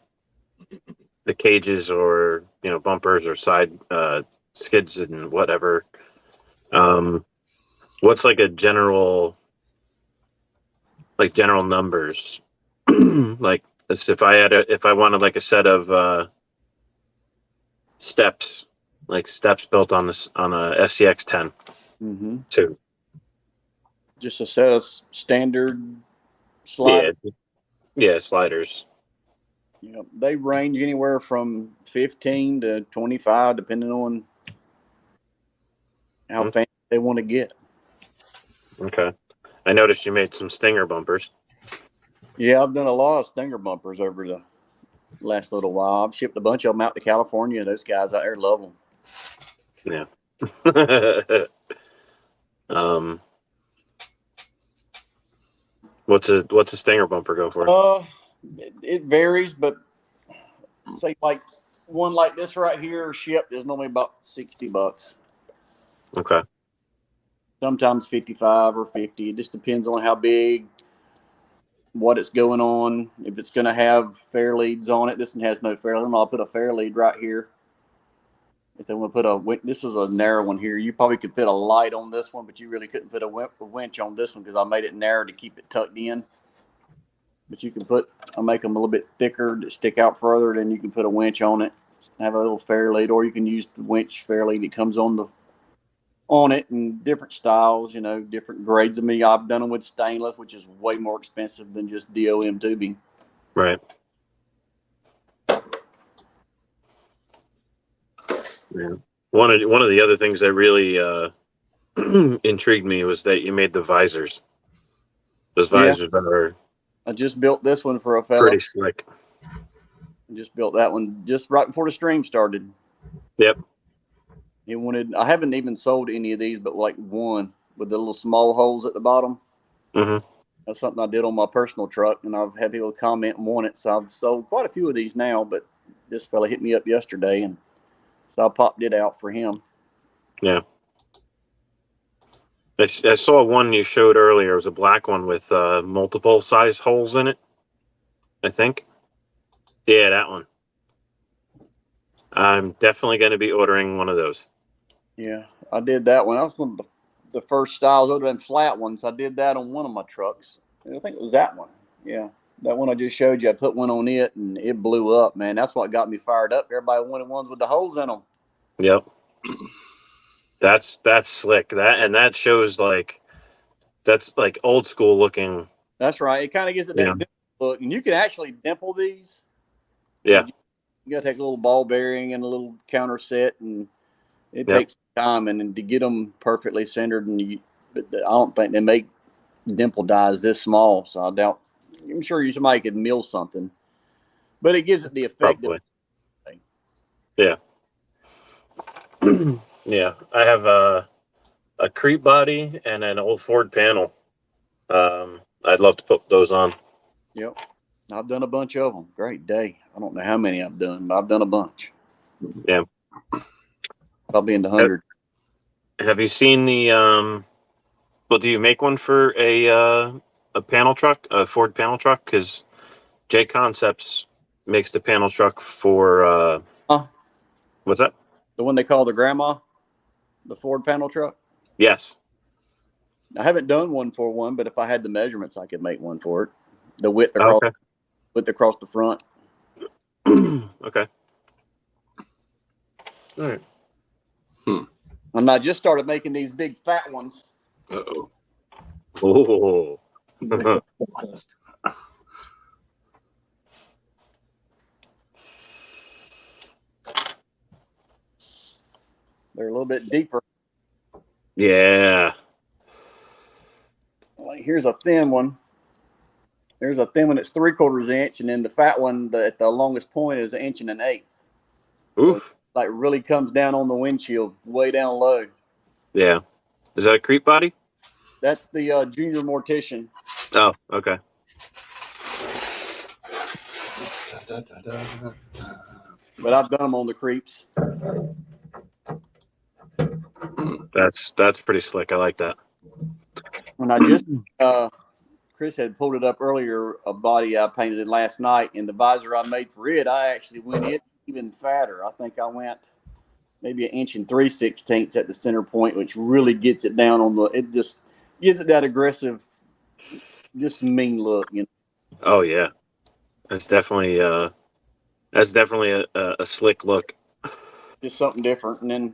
cages or bumpers or side skids and whatever, what's like a general numbers? Like if I wanted like a set of steps built on a SCX 10 Mm-hmm. too. Just a set of standard sliders. Yeah, sliders. You know, they range anywhere from 15 to 25, depending on how fancy they want to get. Okay. I noticed you made some Stinger bumpers. Yeah, I've done a lot of Stinger bumpers over the last little while. I've shipped a bunch of them out to California. Those guys out there love them. Yeah. What's a Stinger bumper go for? It varies, but say like one like this right here shipped is normally about $60. Okay. sometimes 55 or 50. It just depends on how big, what it's going on. If it's going to have fair leads on it, this one has no fair lead. I'll put a fair lead right here. If they want to put this is a narrow one here. You probably could fit a light on this one, but you really couldn't put a winch on this one because I made it narrow to keep it tucked in. But you can I'll make them a little bit thicker to stick out further. Then you can put a winch on it, have a little fair lead, or you can use the winch fair lead that comes on it in different styles, different grades of me. I've done them with stainless, which is way more expensive than just DOM tubing. Right. Yeah. One of the other things that really intrigued me was that you made the visors. Those visors are. I just built this one for a fella. Pretty slick. I just built that one just right before the stream started. Yep. I haven't even sold any of these, but like one with the little small holes at the bottom. Mm-hmm. That's something I did on my personal truck, and I've had people comment and want it. So I've sold quite a few of these now, but this fella hit me up yesterday, and so I popped it out for him. Yeah. I saw one you showed earlier. It was a black one with multiple size holes in it, I think. Yeah, that one. I'm definitely going to be ordering one of those. Yeah, I did that one. That was one of the first styles other than flat ones. I did that on one of my trucks. I think it was that one. Yeah, that one I just showed you. I put one on it, and it blew up, man. That's what got me fired up. Everybody wanted ones with the holes in them. Yep. That's slick. That shows that's like old school looking. That's right. It kind of gives it that dimple look, and you can actually dimple these. Yeah. You got to take a little ball bearing and a little counter set, and it takes time and to get them perfectly centered. But I don't think they make dimple dies this small, so I doubt. I'm sure somebody could mill something, but it gives it the effect. Probably. Yeah. Yeah, I have a creep body and an old Ford panel. I'd love to put those on. Yep. I've done a bunch of them. Great day. I don't know how many I've done, but I've done a bunch. Yeah. Probably in the 100. Have you seen the well, do you make one for a panel truck, a Ford panel truck? Because J Concepts makes the panel truck for what's that? The one they call the grandma, the Ford panel truck? Yes. I haven't done one for one, but if I had the measurements, I could make one for it. The width across, across the front. Okay. All right. And I just started making these big fat ones. Uh-oh. Oh. They're a little bit deeper. Yeah. Like here's a thin one. There's a thin one that's 3/4 inch, and then the fat one at the longest point is 1 1/8 inches. Oof. So like really comes down on the windshield, way down low. Yeah. Is that a creep body? That's the Junior Mortician. Oh, okay. But I've done them on the creeps. That's pretty slick. I like that. When I just Chris had pulled it up earlier, a body I painted last night, and the visor I made for it, I actually went it even fatter. I think I went maybe 1 3/16 inches at the center point, which really gets it down on it just gives it that aggressive, just mean look, Oh yeah. That's definitely a slick look. Just something different. And then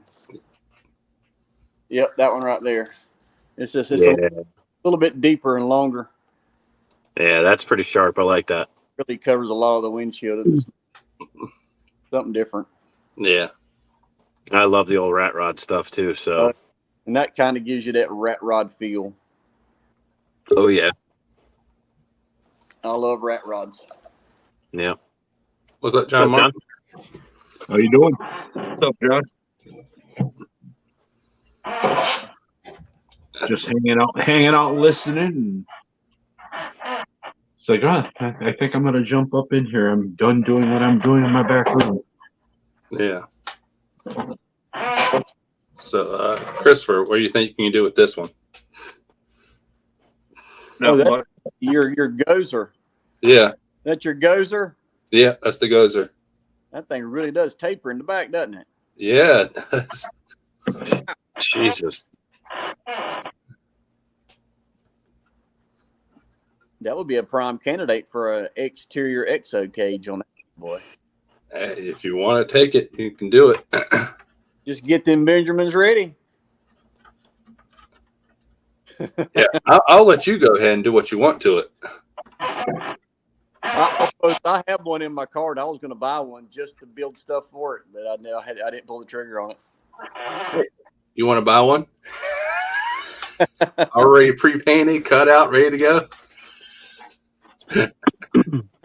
yep, that one right there. It's a little bit deeper and longer. Yeah, that's pretty sharp. I like that. Really covers a lot of the windshield. It's something different. Yeah. I love the old rat rod stuff too. So, and that kind of gives you that rat rod feel. oh yeah. I love rat rods. Yeah. Was that John Mark? How you doing? What's up, John? Just hanging out, listening. It's like, I think I'm gonna jump up in here. I'm done doing what I'm doing in my back room. Yeah. So, Christopher, what do you think you can do with this one? Not that- much. Your gozer. Yeah, That's your gozer? yeah, that's the gozer. That thing really does taper in the back, doesn't it? Yeah. Jesus. That would be a prime candidate for an exterior exo cage on that boy. Hey, if you want to take it, you can do it. Just get them Benjamins ready. Yeah, I'll let you go ahead and do what you want to it. I have one in my cart. I was going to buy one just to build stuff for it, but I didn't pull the trigger on it. You want to buy one? Already pre-painted, cut out, ready to go?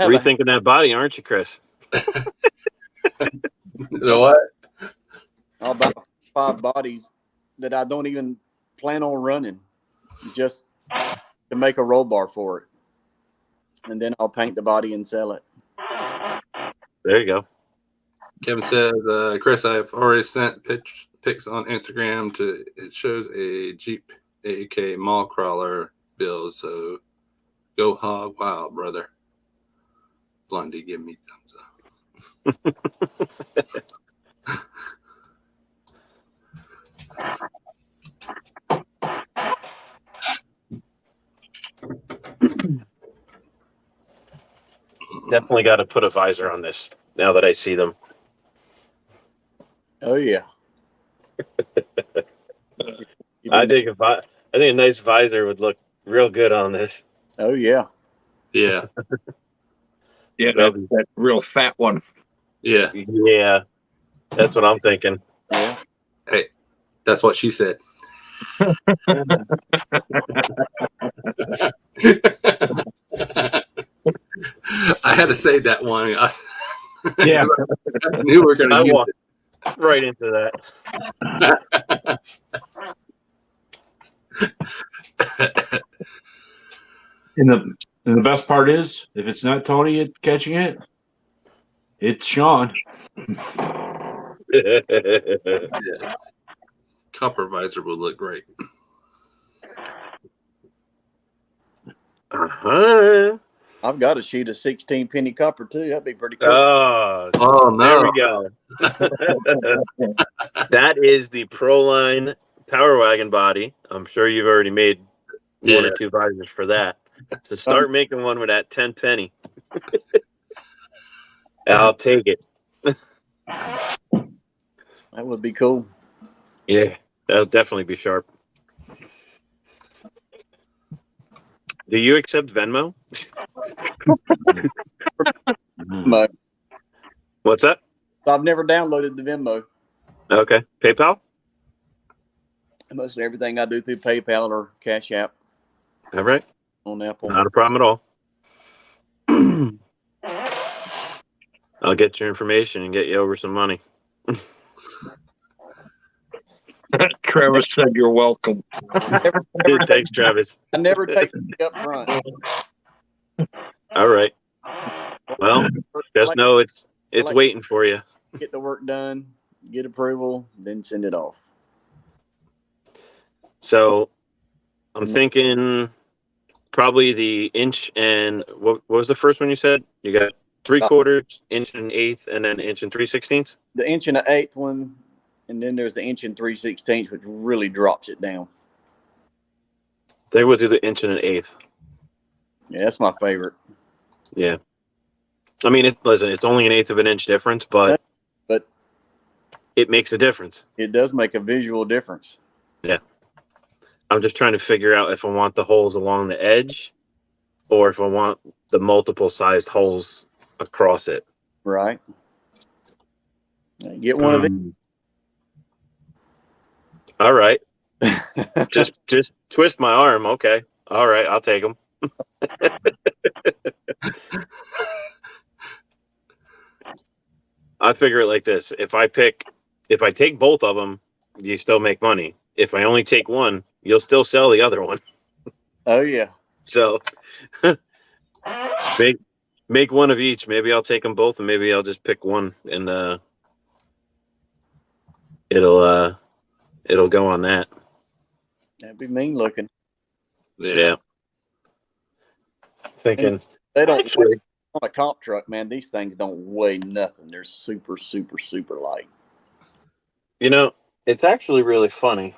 Rethinking that body, aren't you, Chris? You know what? I'll buy 5 bodies that I don't even plan on running, just to make a roll bar for it. And then I'll paint the body and sell it. There you go. Kevin says, Chris, I've already sent pics on Instagram it shows a Jeep AK mall crawler build, so go hog wild, brother. Blondie, give me thumbs up. Definitely got to put a visor on this now that I see them. Oh yeah. I think a nice visor would look real good on this. Oh yeah. Yeah, Yeah, that real fat one. yeah. Yeah, that's what I'm thinking. Yeah. Hey, that's what she said. I had to say that one. Yeah. I knew we were going I to use walked right into that. it. And the best part is, if it's not Tony catching it, it's Sean. Yeah. Copper visor would look great. Uh-huh. I've got a sheet of 16 penny copper too. That'd be pretty cool. Oh, Oh, there no. we go. That is the Proline Power Wagon body. I'm sure you've already made one Yeah. or two visors for that. So start making one with that 10 penny. I'll take it. That would be cool. Yeah, that'll definitely be sharp. Do you accept Venmo? Venmo. What's that? I've never downloaded the Venmo. Okay. PayPal? Mostly everything I do through PayPal or Cash App All right. on Apple. Not a problem at all. I'll get your information and get you over some money. Trevor said you're welcome. Thanks, Travis. I never take it up front. All right. Well, just know it's like- waiting for you. Get the work done, get approval, then send it off. So I'm thinking probably the inch and what was the first one you said? You got 3/4, inch and 1/8, and then inch and 3/16. The inch and an eighth one, and then there's the inch and 3/16, which really drops it down. They will do the inch and 1/8. Yeah, that's my favorite. Yeah. I mean, listen, it's only 1/8 of an inch difference, but it makes a difference. It does make a visual difference. I'm just trying to figure out if I want the holes along the edge or if I want the multiple sized holes across it. Right. Get one of these. All right. just twist my arm. Okay. All right. I'll take them. I figure it like this. If I take both of them, you still make money. If I only take one, you'll still sell the other one. Oh yeah. So make one of each. Maybe I'll take them both, and maybe I'll just pick one, and it'll it'll go on that. That'd be mean looking. Yeah. Thinking They don't actually, weigh, on a comp truck, man. These things don't weigh nothing. They're super, super, super light. you know, it's actually really funny.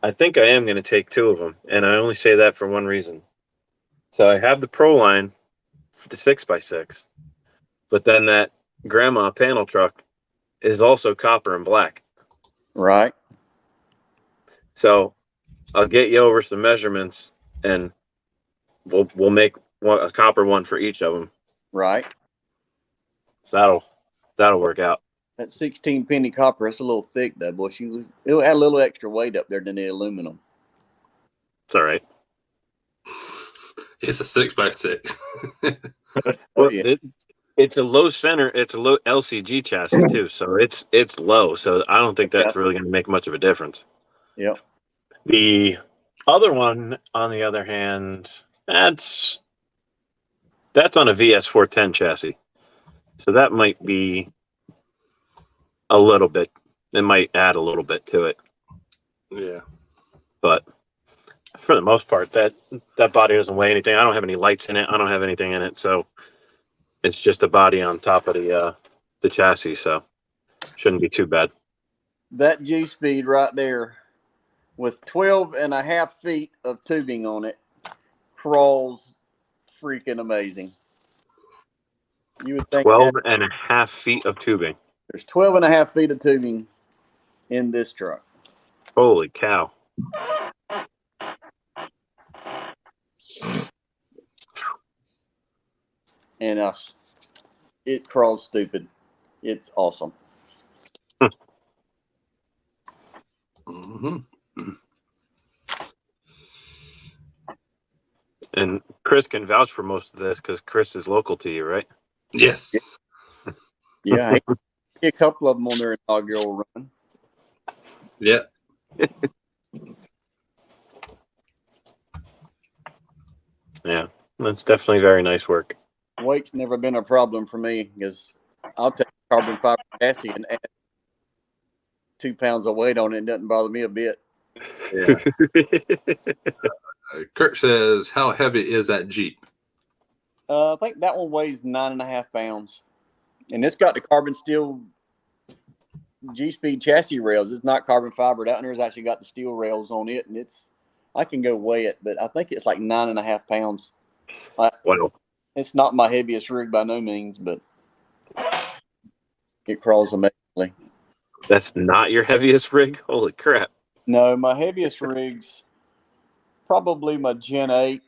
I think I am going to take 2 of them, and I only say that for one reason. So I have the Pro line, the 6x6, but then that grandma panel truck is also copper and black. Right. So I'll get you over some measurements, and we'll make a copper one for each of them. Right. So that'll work out. That 16 penny copper, it's a little thick though, boy. It'll add a little extra weight up there than the aluminum. It's all right. It's a 6x6. Well, yeah. it's a low center. It's a low LCG chassis too, so it's low. So I don't think that's really going to make much of a difference. Yep. The other one, on the other hand, that's on a VS410 chassis, so that might be a little bit. It might add a little bit to it. Yeah. But for the most part, that body doesn't weigh anything. I don't have any lights in it. I don't have anything in it, so it's just a body on top of the chassis. So shouldn't be too bad. That G-Speed right there with 12.5 feet of tubing on it crawls freaking amazing. You would think 12.5 feet of tubing. there's 12.5 feet of tubing in this truck. Holy cow. And it crawls stupid. It's awesome. Mm-hmm. And Chris can vouch for most of this because Chris is local to you, right? Yes. Yeah, a couple of them on their inaugural run. Yeah. Yeah, that's definitely very nice work. Weight's never been a problem for me because I'll take carbon fiber chassis and add 2 pounds of weight on it. It doesn't bother me a bit. Yeah. Kurt says, how heavy is that Jeep? I think that one weighs 9.5 pounds. And it's got the carbon steel G-Speed chassis rails. It's not carbon fiber. That one has actually got the steel rails on it. And I can go weigh it, but I think it's like 9.5 pounds. Wow. It's not my heaviest rig by no means, but it crawls amazingly. That's not your heaviest rig? Holy crap. No, my heaviest rig's probably my Gen 8.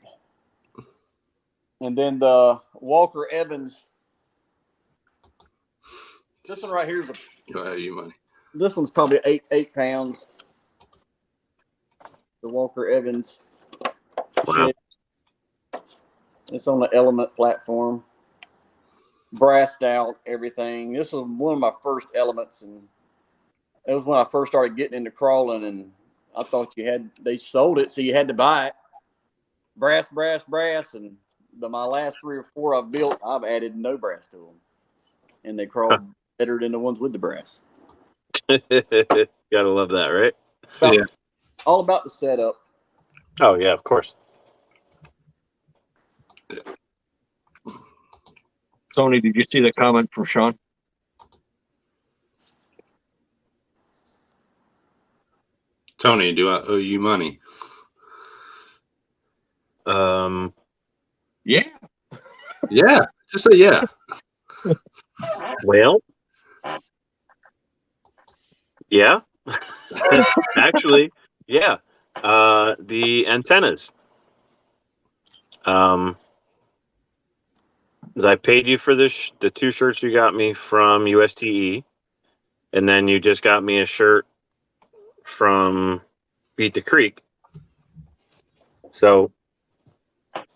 And then the Walker Evans. This one right here is Go ahead, you money. this one's probably 8 pounds. The Walker Evans. Wow. It's on the Element platform. Brassed out, everything. This was one of my first Elements, and it was when I first started getting into crawling, and I thought they sold it, so you had to buy it. Brass, and my last 3 or 4 I've built, I've added no brass to them, and they crawl better than the ones with the brass. Gotta love that, right? All about the setup. Oh, yeah, of course. Tony, did you see the comment from Sean? Tony, do I owe you money? Yeah. Yeah. Just say yeah. Well, yeah. Actually, yeah. The antennas. I paid you for the 2 shirts you got me from USTE, and then you just got me a shirt from Beat the Creek. So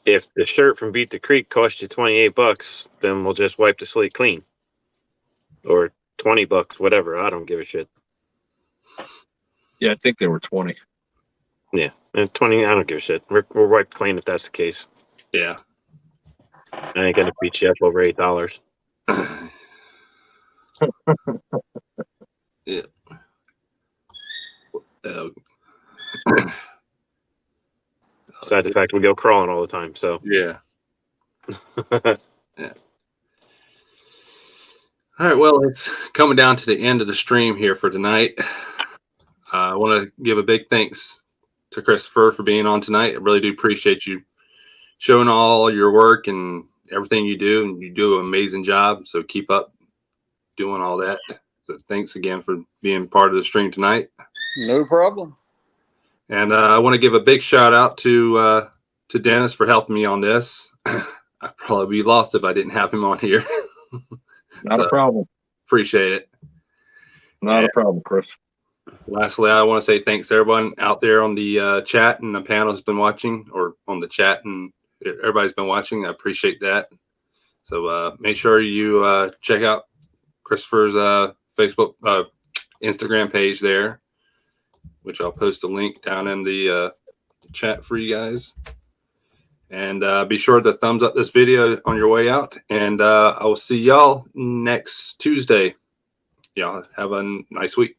if the shirt from Beat the Creek cost you $28, then we'll just wipe the slate clean. Or $20, whatever. I don't give a shit. Yeah, I think they were 20. Yeah, and 20. I don't give a shit. We're wiped clean if that's the case. Yeah. I ain't gonna beat you up over $8. Yeah. Uh, Besides the fact we go crawling all the time. So yeah. Yeah. All right. Well, it's coming down to the end of the stream here for tonight. I want to give a big thanks to Christopher for being on tonight. I really do appreciate you showing all your work and everything you do, and you do an amazing job. So keep up doing all that. So thanks again for being part of the stream tonight. No problem. And I want to give a big shout out to Dennis for helping me on this. I'd probably be lost if I didn't have him on here. Not a problem. Appreciate it. Not a problem, Chris. Lastly, I want to say thanks to everyone out there on the chat and the panel has been watching, or on the chat, and everybody's been watching. I appreciate that. So make sure you check out Christopher's Facebook, Instagram page there, which I'll post a link down in the chat for you guys. And be sure to thumbs up this video on your way out. And I will see y'all next Tuesday. Y'all have a nice week.